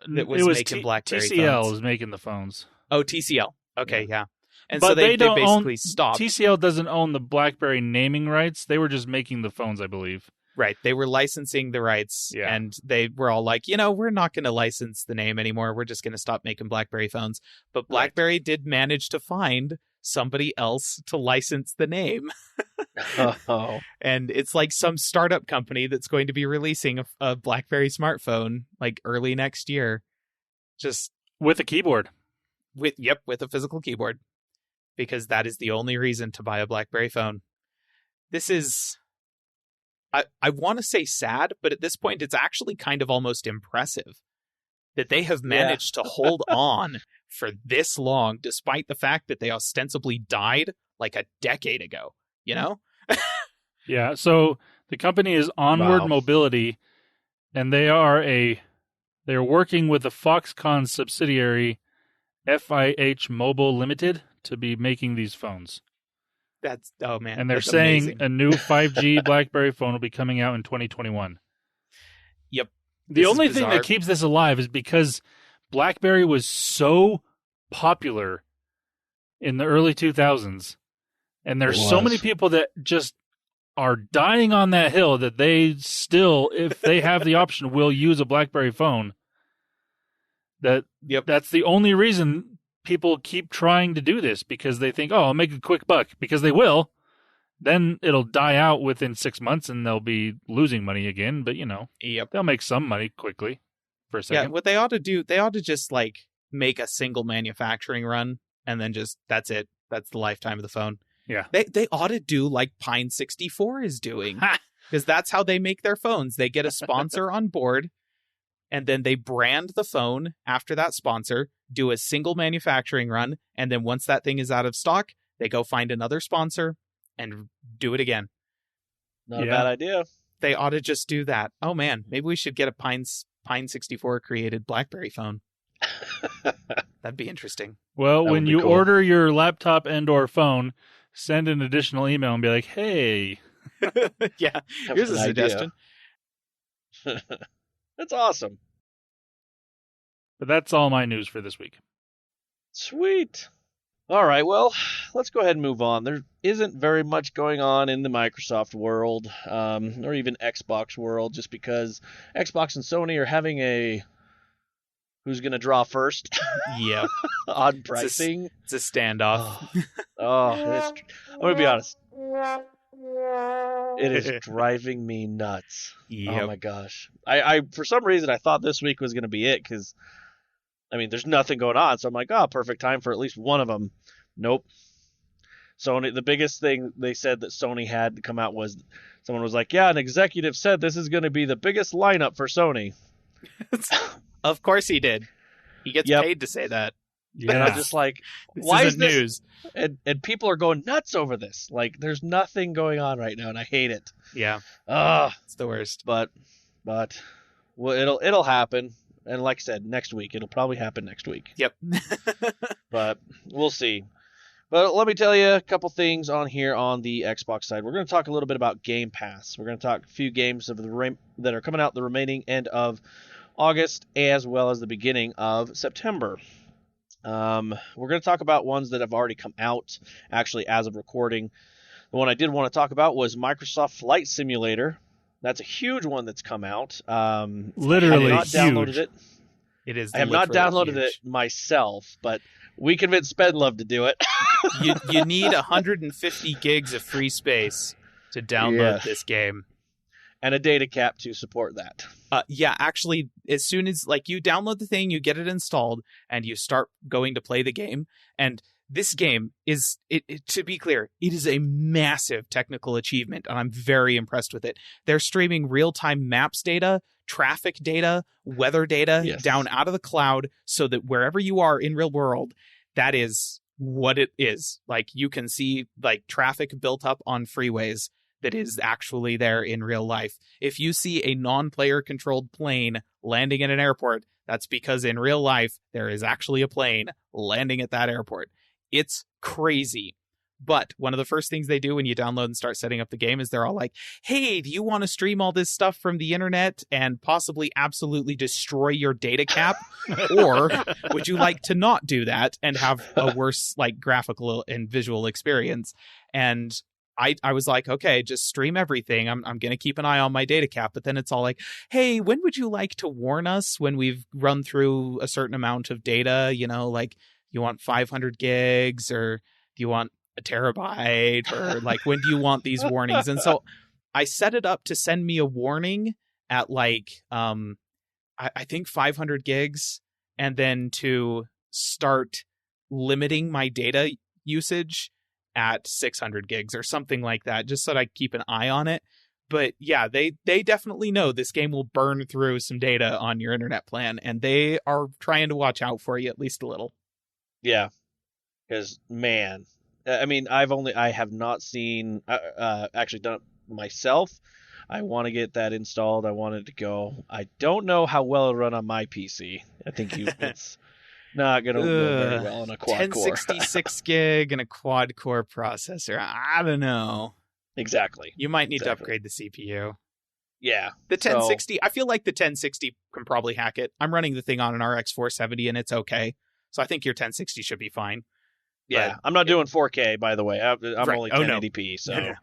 was making Blackberry TCL phones. was making the phones. Oh, TCL. Okay, yeah. And but so they don't basically stopped. TCL doesn't own the Blackberry naming rights. They were just making the phones, I believe. Right. They were licensing the rights, and they were all like, we're not going to license the name anymore. We're just going to stop making BlackBerry phones. But BlackBerry did manage to find somebody else to license the name. Oh. And it's like some startup company that's going to be releasing a BlackBerry smartphone early next year. Just with a keyboard. With a physical keyboard. Because that is the only reason to buy a BlackBerry phone. This is... I want to say sad, but at this point, it's actually kind of almost impressive that they have managed to hold on for this long, despite the fact that they ostensibly died a decade ago, Yeah, so the company is Onward Mobility, and they're working with the Foxconn subsidiary FIH Mobile Limited to be making these phones. Oh man. And they're that's saying amazing. a new 5G BlackBerry phone will be coming out in 2021. Yep. The only thing that keeps this alive is because BlackBerry was so popular in the early 2000s. And there's so many people that just are dying on that hill that they still, if they have the option, will use a BlackBerry phone. That's the only reason people keep trying to do this, because they think, oh, I'll make a quick buck, because they will. Then it'll die out within 6 months and they'll be losing money again. But, they'll make some money quickly for a second. Yeah, what they ought to do, they ought to just like make a single manufacturing run and then just, that's it. That's the lifetime of the phone. Yeah. They ought to do like Pine 64 is doing, because that's how they make their phones. They get a sponsor on board, and then they brand the phone after that sponsor, do a single manufacturing run, and then once that thing is out of stock, they go find another sponsor and do it again. Not a bad idea. They ought to just do that. Oh man, maybe we should get a Pine 64 created BlackBerry phone. That'd be interesting. Well, when you order your laptop and or phone, send an additional email and be like, hey. Yeah, here's a suggestion. That's awesome. But that's all my news for this week. Sweet. All right, well, let's go ahead and move on. There isn't very much going on in the Microsoft world, or even Xbox world, just because Xbox and Sony are having a who's going to draw first yeah. on pricing. It's a standoff. I'm going to be honest. It is driving me nuts. Yep. Oh my gosh. I for some reason I thought this week was going to be it, because there's nothing going on. So I'm like, perfect time for at least one of them. Nope. Sony, the biggest thing they said that Sony had to come out was, someone was like, yeah, an executive said this is going to be the biggest lineup for Sony. Of course he did. He gets paid to say that. Yeah. And I'm just like, why is this news? And people are going nuts over this. Like, there's nothing going on right now, and I hate it. Yeah. It's the worst. But well, it'll happen. And like I said, next week. It'll probably happen next week. Yep. But we'll see. But let me tell you a couple things on here on the Xbox side. We're going to talk a little bit about Game Pass. We're going to talk a few games that are coming out the remaining end of August, as well as the beginning of September. We're going to talk about ones that have already come out, actually, as of recording. The one I did want to talk about was Microsoft Flight Simulator. That's a huge one that's come out. Literally I have not huge. Downloaded it. It is. I have not downloaded it myself, but we convinced Spendlove to do it. you need 150 gigs of free space to download this game. And a data cap to support that. Yeah, actually, as soon as you download the thing, you get it installed, and you start going to play the game. And this game is, to be clear, it is a massive technical achievement, and I'm very impressed with it. They're streaming real-time maps data, traffic data, weather data down out of the cloud, so that wherever you are in real world, that is what it is. Like, you can see traffic built up on freeways that is actually there in real life. If you see a non-player controlled plane landing in an airport, that's because in real life, there is actually a plane landing at that airport. It's crazy. But one of the first things they do when you download and start setting up the game is they're all like, hey, do you want to stream all this stuff from the internet and possibly absolutely destroy your data cap? Or would you like to not do that and have a worse graphical and visual experience? And I was like, okay, just stream everything. I'm going to keep an eye on my data cap. But then it's all like, hey, when would you like to warn us when we've run through a certain amount of data? You want 500 gigs, or do you want a terabyte, or when do you want these warnings? And so I set it up to send me a warning at I think 500 gigs, and then to start limiting my data usage at 600 gigs or something like that, just so that I keep an eye on it. But yeah, they definitely know this game will burn through some data on your internet plan, and they are trying to watch out for you at least a little. Yeah, because man, I have not seen actually done it myself. I want to get that installed. I want it to go. I don't know how well it'll run on my PC. I think Not going to go very well on a quad core. 1066 gig and a quad core processor. I don't know. Exactly. You might need to upgrade the CPU. Yeah. The 1060, I feel like the 1060 can probably hack it. I'm running the thing on an RX 470 and it's okay. So I think your 1060 should be fine. Yeah, I'm not doing 4K, by the way. I'm right. only 1080p. So, no.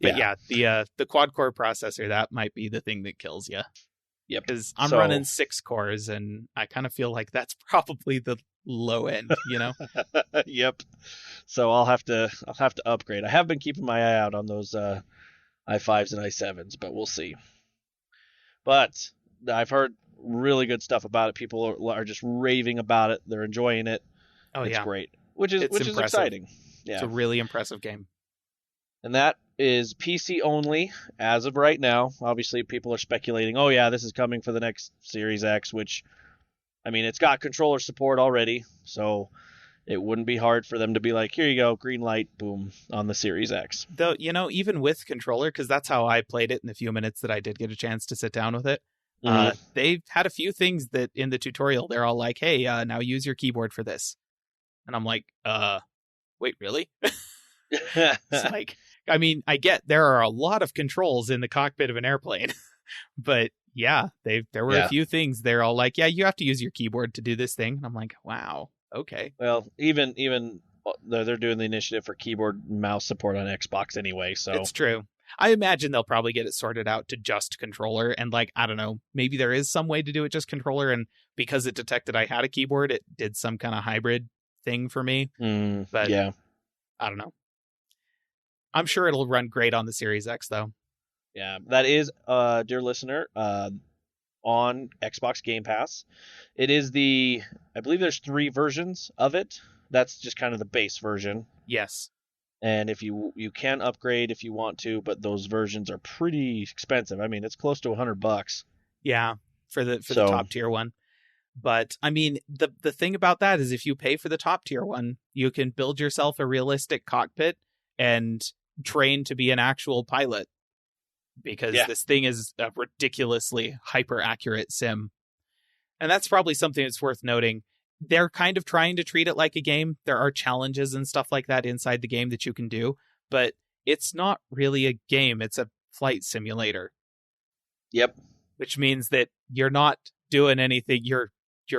But the quad core processor, that might be the thing that kills you. Yep. Because I'm running 6 cores, and I kind of feel like that's probably the low end, you know? Yep. So I'll have to upgrade. I have been keeping my eye out on those i5s and i7s, but we'll see. But I've heard really good stuff about it. People are just raving about it. They're enjoying it. Oh, it's great. Which is exciting. Yeah. It's a really impressive game. And that is PC only as of right now. Obviously, people are speculating, oh yeah, this is coming for the next Series X, which, I mean, it's got controller support already, so it wouldn't be hard for them to be like, here you go, green light, boom, on the Series X. Though, you know, even with controller, because that's how I played it in the few minutes that I did get a chance to sit down with it, they had a few things that in the tutorial, they're all like, hey, now use your keyboard for this. And I'm like, wait, really? It's like, I mean, I get there are a lot of controls in the cockpit of an airplane, but yeah, there were a few things they're all like, yeah, you have to use your keyboard to do this thing. And I'm like, wow, okay. Well, even they're doing the initiative for keyboard and mouse support on Xbox anyway, so it's true. I imagine they'll probably get it sorted out to just controller, and like, I don't know, maybe there is some way to do it just controller, and because it detected I had a keyboard, it did some kind of hybrid thing for me. But yeah, I don't know. I'm sure it'll run great on the Series X, though. Yeah, that is, dear listener, on Xbox Game Pass. It is I believe there's 3 versions of it. That's just kind of the base version. Yes. And if you can upgrade if you want to, but those versions are pretty expensive. I mean, it's close to $100. Yeah, for the top tier one. But I mean, the thing about that is if you pay for the top tier one, you can build yourself a realistic cockpit and train to be an actual pilot, because this thing is a ridiculously hyper accurate sim. And that's probably something that's worth noting. They're kind of trying to treat it like a game. There are challenges and stuff like that inside the game that you can do, but it's not really a game. It's a flight simulator. Yep. Which means that you're not doing anything. You're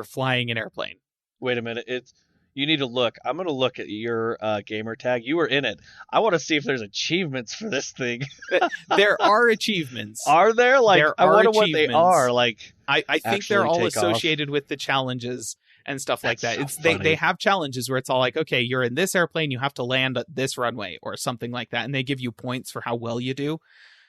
flying an airplane. Wait a minute. You need to look. I'm going to look at your gamer tag. You were in it. I want to see if there's achievements for this thing. There are achievements. Are there? Like, I wonder what they are. Like, I think they're all associated with the challenges and stuff like that. They have challenges where it's all like, okay, you're in this airplane, you have to land at this runway or something like that, and they give you points for how well you do.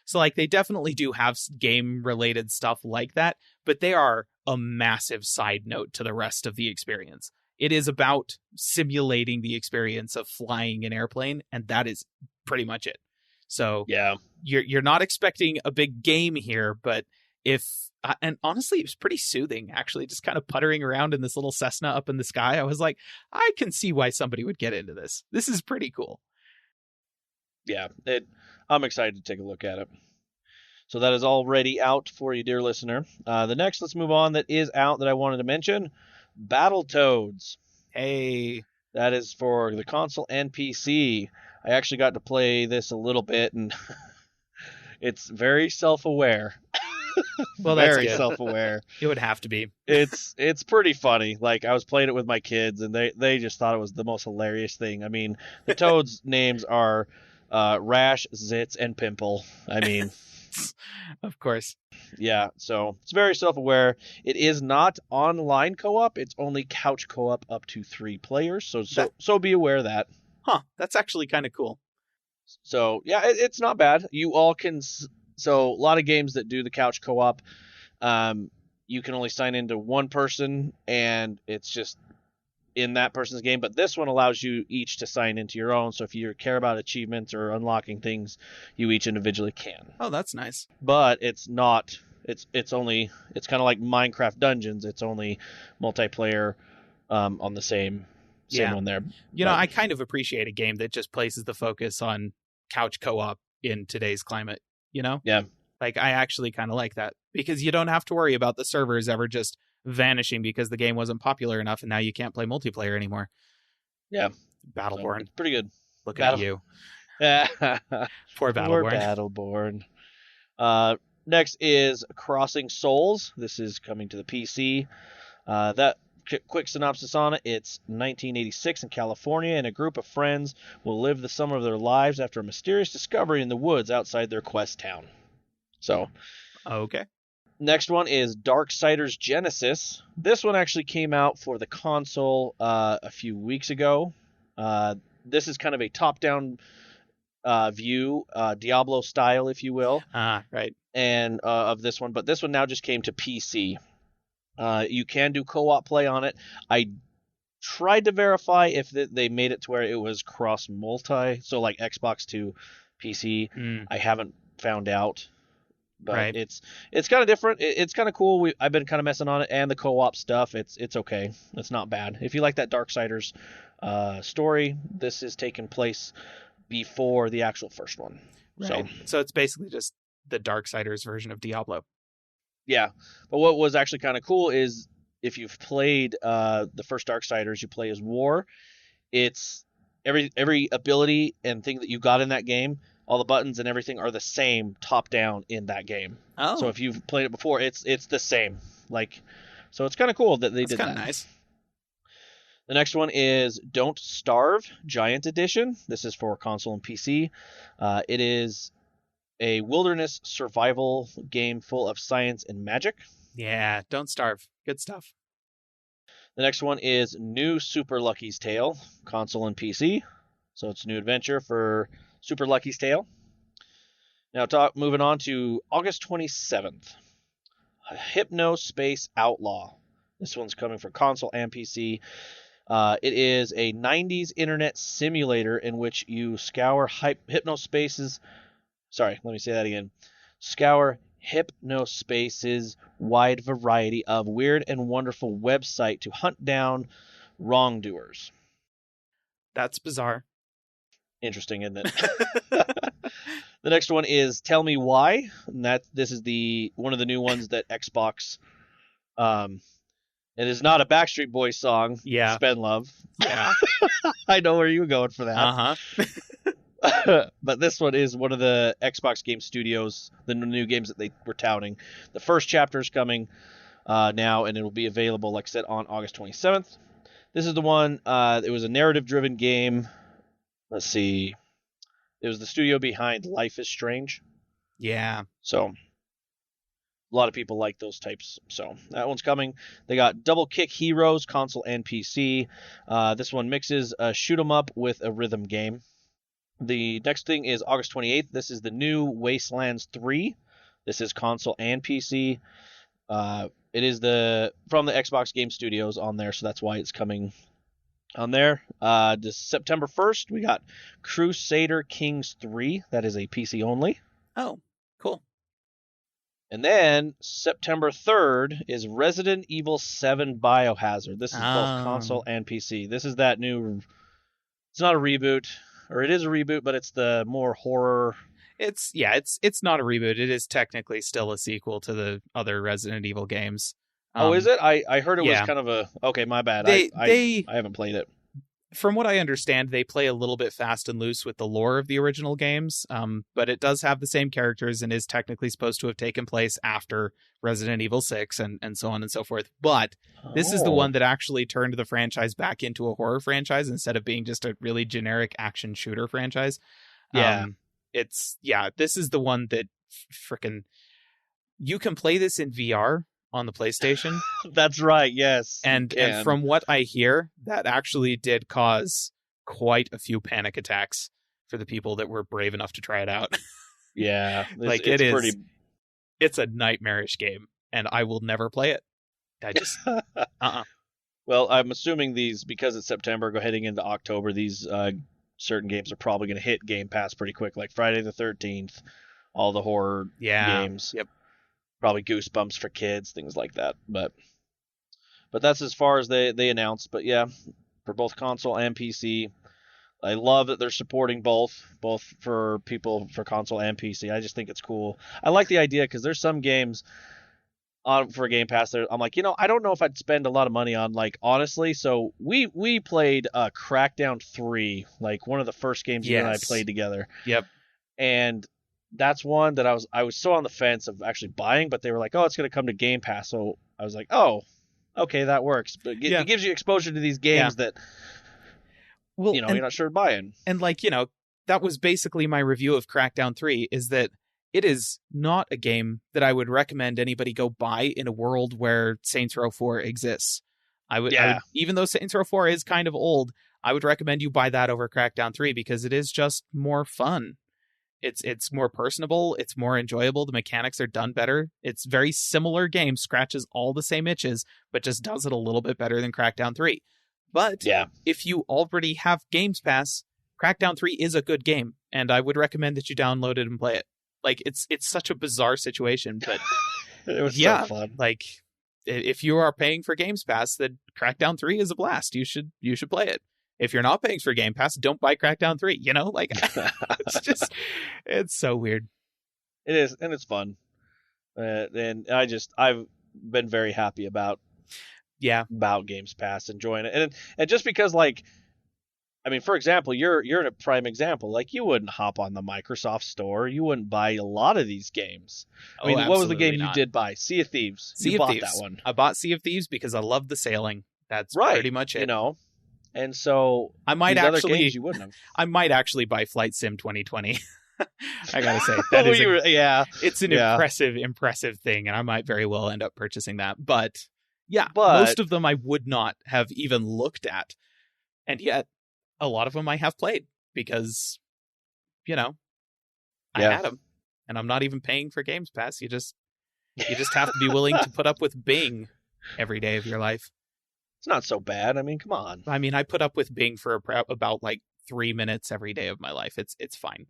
So like, they definitely do have game related stuff like that, but they are a massive side note to the rest of the experience. It is about simulating the experience of flying an airplane, and that is pretty much it. So yeah, you're not expecting a big game here, but and honestly, it was pretty soothing, actually, just kind of puttering around in this little Cessna up in the sky. I was like, I can see why somebody would get into this. This is pretty cool. Yeah, I'm excited to take a look at it. So that is already out for you, dear listener. The next, let's move on, that is out that I wanted to mention, Battletoads. Hey. That is for the console and PC. I actually got to play this a little bit, and it's very self-aware. Well, very self-aware. It would have to be. It's pretty funny. Like, I was playing it with my kids, and they just thought it was the most hilarious thing. I mean, the Toads' names are Rash, Zitz, and Pimple. I mean, of course. Yeah, so it's very self-aware. It is not online co-op. It's only couch co-op up to 3 players. So be aware of that. Huh, that's actually kind of cool. So, yeah, it's not bad. You all can... So, a lot of games that do the couch co-op, you can only sign into one person, and it's just in that person's game. But this one allows you each to sign into your own. So, if you care about achievements or unlocking things, you each individually can. Oh, that's nice. But it's not... It's kind of like Minecraft Dungeons. It's only multiplayer on the same one there. You know, I kind of appreciate a game that just places the focus on couch co-op in today's climate, you know? Yeah. Like, I actually kind of like that, because you don't have to worry about the servers ever just vanishing because the game wasn't popular enough, and now you can't play multiplayer anymore. Yeah. Battleborn. Pretty good. Looking at you. Poor Battleborn. Next is Crossing Souls. This is coming to the PC. That quick synopsis on it. It's 1986 in California, and a group of friends will live the summer of their lives after a mysterious discovery in the woods outside their quest town. So, okay. Next one is Darksiders Genesis. This one actually came out for the console a few weeks ago. This is kind of a top-down view, Diablo style, if you will. Right. And of this one, but this one now just came to PC. You can do co-op play on it. I tried to verify if they made it to where it was cross-multi, so like Xbox to PC. I haven't found out, but right. it's kind of different. It's kind of cool. I've been kind of messing on it, and the co-op stuff. It's okay. It's not bad. If you like that Darksiders story, this is taking place before the actual first one. Right. So it's basically just the Darksiders version of Diablo. Yeah, but what was actually kind of cool is if you've played the first Darksiders, you play as War. It's every ability and thing that you got in that game, all the buttons and everything are the same top down in that game. Oh. So if you've played it before, it's the same. So it's kind of cool that they did that. That's kind of nice. The next one is Don't Starve Giant Edition. This is for console and PC. It is a wilderness survival game full of science and magic. Yeah, Don't Starve. Good stuff. The next one is New Super Lucky's Tale, console and PC. So it's a new adventure for Super Lucky's Tale. Now moving on to August 27th. Hypnospace Outlaw. This one's coming for console and PC. It is a 90s internet simulator in which you scour hypnospace's... Sorry, let me say that again. Scour Hypnospace's wide variety of weird and wonderful website to hunt down wrongdoers. That's bizarre. Interesting, isn't it? The next one is Tell Me Why. And this is one of the new ones that Xbox... it is not a Backstreet Boys song. Yeah. Spendlove. Yeah. I know where you were going for that. Uh-huh. But this one is one of the Xbox Game Studios, the new games that they were touting. The first chapter is coming now, and it will be available, like I said, on August 27th. This is the one, it was a narrative-driven game. Let's see. It was the studio behind Life is Strange. Yeah. So, a lot of people like those types. So, that one's coming. They got Double Kick Heroes, console and PC. This one mixes a shoot 'em up with a rhythm game. The next thing is August 28th. This is the new Wastelands 3. This is console and PC. It is from the Xbox Game Studios on there, so that's why it's coming on there. September 1st, we got Crusader Kings 3. That is a PC only. Oh, cool. And then September 3rd is Resident Evil 7 Biohazard. This is both console and PC. This is that new... It's not a reboot. Or it is a reboot, but it's the more horror. It's not a reboot. It is technically still a sequel to the other Resident Evil games. Is it? I heard it was kind of a... Okay, my bad. I haven't played it. From what I understand, they play a little bit fast and loose with the lore of the original games, but it does have the same characters and is technically supposed to have taken place after Resident Evil 6 and so on and so forth. But this is the one that actually turned the franchise back into a horror franchise instead of being just a really generic action shooter franchise. Yeah. This is the one that frickin' you can play this in VR on the PlayStation. That's right, yes. And from what I hear, that actually did cause quite a few panic attacks for the people that were brave enough to try it out. Yeah. It's a nightmarish game, and I will never play it. I just... Well, I'm assuming because it's September, heading into October, these certain games are probably going to hit Game Pass pretty quick, like Friday the 13th, all the horror games. Yep. Probably Goosebumps for kids, things like that. But that's as far as they announced. But yeah, for both console and PC. I love that they're supporting both for people for console and PC. I just think it's cool. I like the idea because there's some games on for Game Pass there. I'm like, I don't know if I'd spend a lot of money on, like, honestly. So we played Crackdown 3, like one of the first games you and I played together. Yep. And that's one that I was so on the fence of actually buying, but they were like, oh, it's going to come to Game Pass. So I was like, oh, okay, that works. But it gives you exposure to these games that you're not sure buying. And like, that was basically my review of Crackdown 3, is that it is not a game that I would recommend anybody go buy in a world where Saints Row 4 exists. I would, even though Saints Row 4 is kind of old, I would recommend you buy that over Crackdown 3 because it is just more fun. It's more personable. It's more enjoyable. The mechanics are done better. It's very similar game, scratches all the same itches, but just does it a little bit better than Crackdown 3. But if you already have Games Pass, Crackdown 3 is a good game, and I would recommend that you download it and play it. Like, it's such a bizarre situation, but it was so fun. Like, if you are paying for Games Pass, then Crackdown 3 is a blast. You should play it. If you're not paying for Game Pass, don't buy Crackdown 3, Like, it's so weird. It is, and it's fun. And I've been very happy about Games Pass, enjoying it. And just because, like, I mean, for example, you're a prime example. Like, you wouldn't hop on the Microsoft Store. You wouldn't buy a lot of these games. I mean, what was the game you did buy? Sea of Thieves. You bought that one. I bought Sea of Thieves because I love the sailing. That's pretty much it. And so I might other games you wouldn't have. I might actually buy Flight Sim 2020. I gotta say that is it's an impressive thing, and I might very well end up purchasing that. But most of them I would not have even looked at, and yet a lot of them I have played because, I had them, and I'm not even paying for Games Pass. You just have to be willing to put up with Bing every day of your life. It's not so bad. I mean, come on. I mean, I put up with Bing for about like 3 minutes every day of my life. It's fine.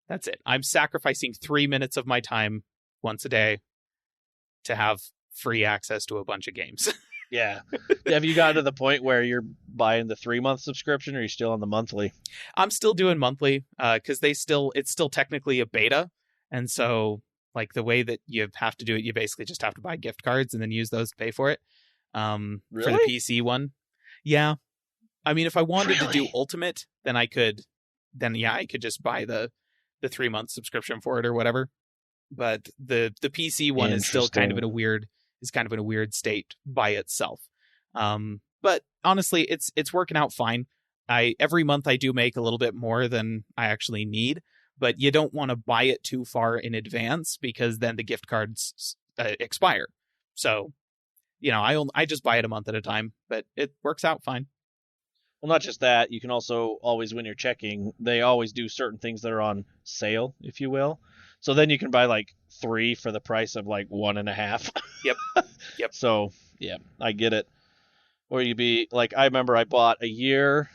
That's it. I'm sacrificing 3 minutes of my time once a day to have free access to a bunch of games. Yeah. Have you gotten to the point where you're buying the 3-month subscription, or are you still on the monthly? I'm still doing monthly because it's still technically a beta. And so, like, the way that you have to do it, you basically just have to buy gift cards and then use those to pay for it. Really? For the PC one. Yeah. I mean, if I wanted to do Ultimate, then I could just buy the 3-month subscription for it or whatever. But the PC one is still kind of in a weird state by itself. But honestly, it's working out fine. Every month I do make a little bit more than I actually need, but you don't want to buy it too far in advance because then the gift cards expire. So, I just buy it a month at a time, but it works out fine. Well, not just that, you can also always, when you're checking, they always do certain things that are on sale, if you will. So then you can buy like 3 for the price of like 1.5. Yep. So, yeah, I get it. Or you'd be like, I remember I bought a year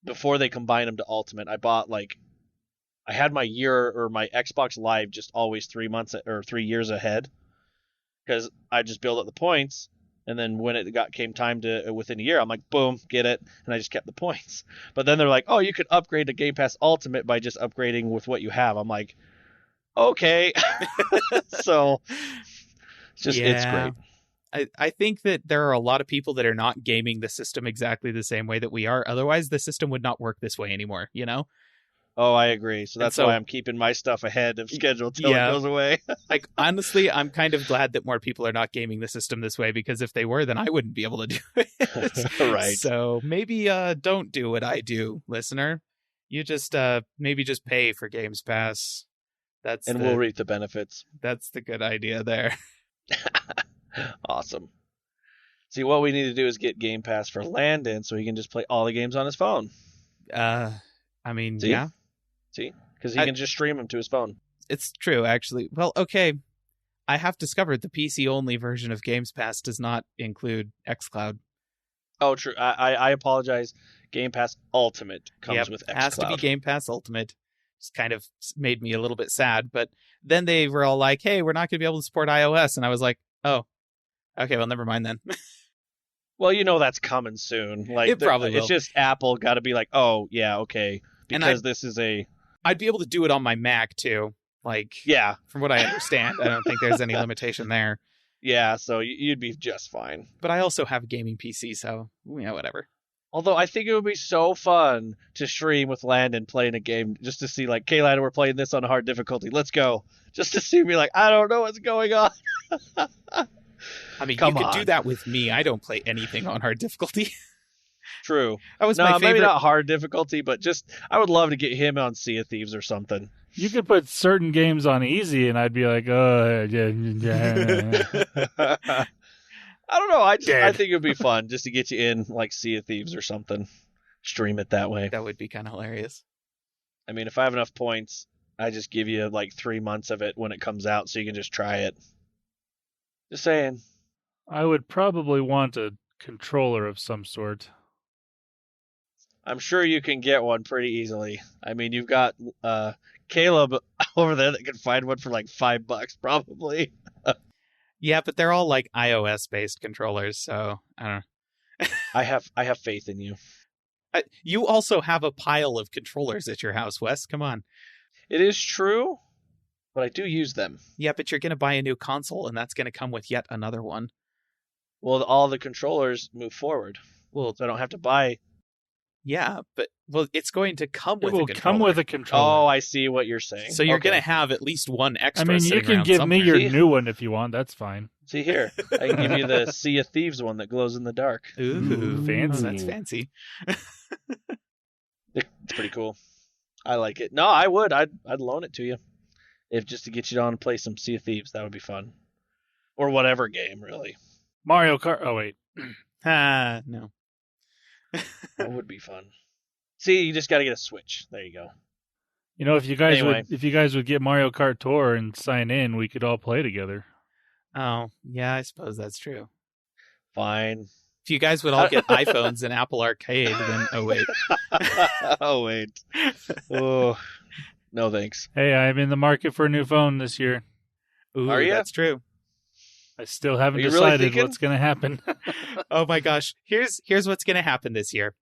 before they combined them to Ultimate. I had my year or my Xbox Live just always 3 months or 3 years ahead because I just build up the points. And then when it came time to within a year, I'm like, boom, get it. And I just kept the points. But then they're like, oh, you could upgrade to Game Pass Ultimate by just upgrading with what you have. I'm like, okay. So it's great. I think that there are a lot of people that are not gaming the system exactly the same way that we are. Otherwise, the system would not work this way anymore, Oh, I agree. So that's why I'm keeping my stuff ahead of schedule till it goes away. Like, honestly, I'm kind of glad that more people are not gaming the system this way, because if they were, then I wouldn't be able to do it. Right. So maybe don't do what I do, listener. You just maybe just pay for Games Pass. We'll reap the benefits. That's the good idea there. Awesome. See, what we need to do is get Game Pass for Landon so he can just play all the games on his phone. I mean, See? Yeah. See? Because he can just stream them to his phone. It's true, actually. Well, okay. I have discovered the PC-only version of Games Pass does not include xCloud. Oh, true. I apologize. Game Pass Ultimate comes with xCloud. It has to be Game Pass Ultimate. It's kind of made me a little bit sad. But then they were all like, hey, we're not going to be able to support iOS. And I was like, oh, okay, well, never mind then. Well, that's coming soon. Like, it probably will. It's just Apple got to be like, oh, yeah, okay. Because this is I'd be able to do it on my Mac, too. Like, Yeah. from what I understand, I don't think there's any limitation there. Yeah, so you'd be just fine. But I also have a gaming PC, so yeah, whatever. Although I think it would be so fun to stream with Landon playing a game just to see, like, Landon, we're playing this on hard difficulty. Let's go. Just to see me like, I don't know what's going on. I mean, you could do that with me. I don't play anything on hard difficulty. True. That was my favorite. Maybe not hard difficulty, but just I would love to get him on Sea of Thieves or something. You could put certain games on easy, and I'd be like, oh, yeah. I don't know. I think it would be fun just to get you in like Sea of Thieves or something. Stream it that way. That would be kind of hilarious. I mean, if I have enough points, I just give you like 3 months of it when it comes out so you can just try it. Just saying. I would probably want a controller of some sort. I'm sure you can get one pretty easily. I mean, you've got Caleb over there that can find one for like $5 probably. Yeah, but they're all like iOS-based controllers, so I don't know. I have faith in you. You also have a pile of controllers at your house, Wes. Come on. It is true, but I do use them. Yeah, but you're going to buy a new console, and that's going to come with yet another one. Well, all the controllers move forward. Well, so I don't have to buy. Yeah, but it's going to come with a controller. Come with a controller. Oh, I see what you're saying. So you're going to have at least one extra. I mean, you can give me your new one if you want. That's fine. See here, I can give you the Sea of Thieves one that glows in the dark. Ooh, fancy. Oh, that's fancy. It's pretty cool. I like it. No, I would. I'd loan it to you, if just to get you on to play some Sea of Thieves. That would be fun, or whatever game really. Mario Kart. Oh wait. No. That would be fun. See, you just got to get a Switch. There you go. You know, if you guys would get Mario Kart Tour and sign in, we could all play together. Oh, yeah, I suppose that's true. Fine. If you guys would all get iPhones and Apple Arcade, then oh wait. Oh wait. Oh, no thanks. Hey, I'm in the market for a new phone this year. Ooh, are you? That's true. I still haven't really decided thinking? what's going to happen. Oh my gosh. Here's what's going to happen this year.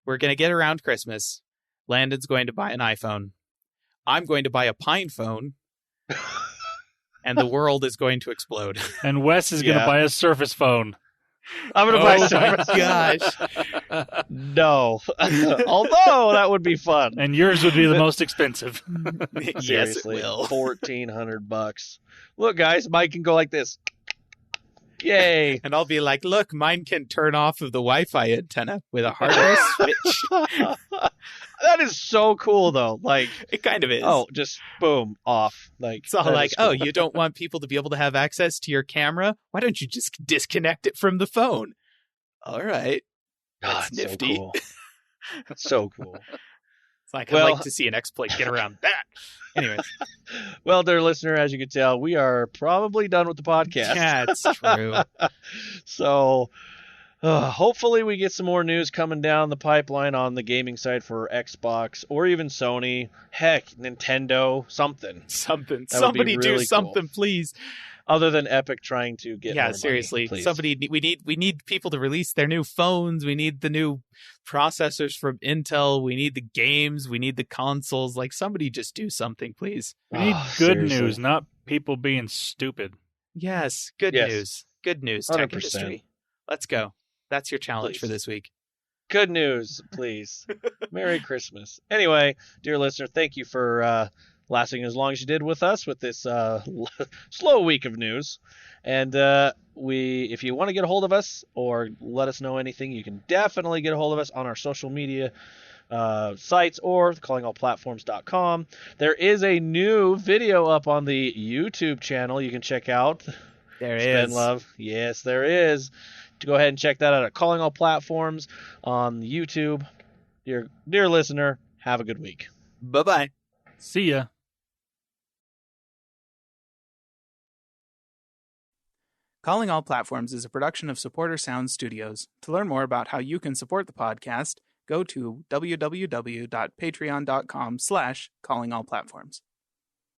We're going to get around Christmas. Landon's going to buy an iPhone. I'm going to buy a Pine phone. And the world is going to explode. And Wes is going to buy a Surface phone. I'm going to buy a Surface. Gosh. No. Although that would be fun. And yours would be the most expensive. Yes, it will. $1,400. Look, guys, mine can go like this. Yay. And I'll be like, look, mine can turn off of the Wi-Fi antenna with a hardware switch. That is so cool, though. Like, it kind of is. Oh, just boom, off. Like, it's all like, cool. Oh, you don't want people to be able to have access to your camera? Why don't you just disconnect it from the phone? All right. That's nifty. So cool. So cool. It's like, I'd like to see an exploit get around that. Anyways. Well, dear listener, as you can tell, we are probably done with the podcast. Yeah, it's true. So, hopefully we get some more news coming down the pipeline on the gaming side for Xbox or even Sony. Heck, Nintendo, something. Somebody really do something, cool. Please. Other than Epic trying to get more seriously, money, somebody we need people to release their new phones. We need the new processors from Intel. We need the games. We need the consoles. Like, somebody just do something, please. We need good news, not people being stupid. Yes, good news. Good news, 100%. Tech industry. Let's go. That's your challenge for this week. Good news, please. Merry Christmas. Anyway, dear listener, thank you for lasting as long as you did with us with this slow week of news. And if you want to get a hold of us or let us know anything, you can definitely get a hold of us on our social media sites or callingallplatforms.com. There is a new video up on the YouTube channel you can check out. There is. Spendlove. Yes, there is. To go ahead and check that out at Calling All Platforms on YouTube. Dear listener, have a good week. Bye-bye. See ya. Calling All Platforms is a production of Supporter Sound Studios. To learn more about how you can support the podcast, go to www.patreon.com/callingallplatforms.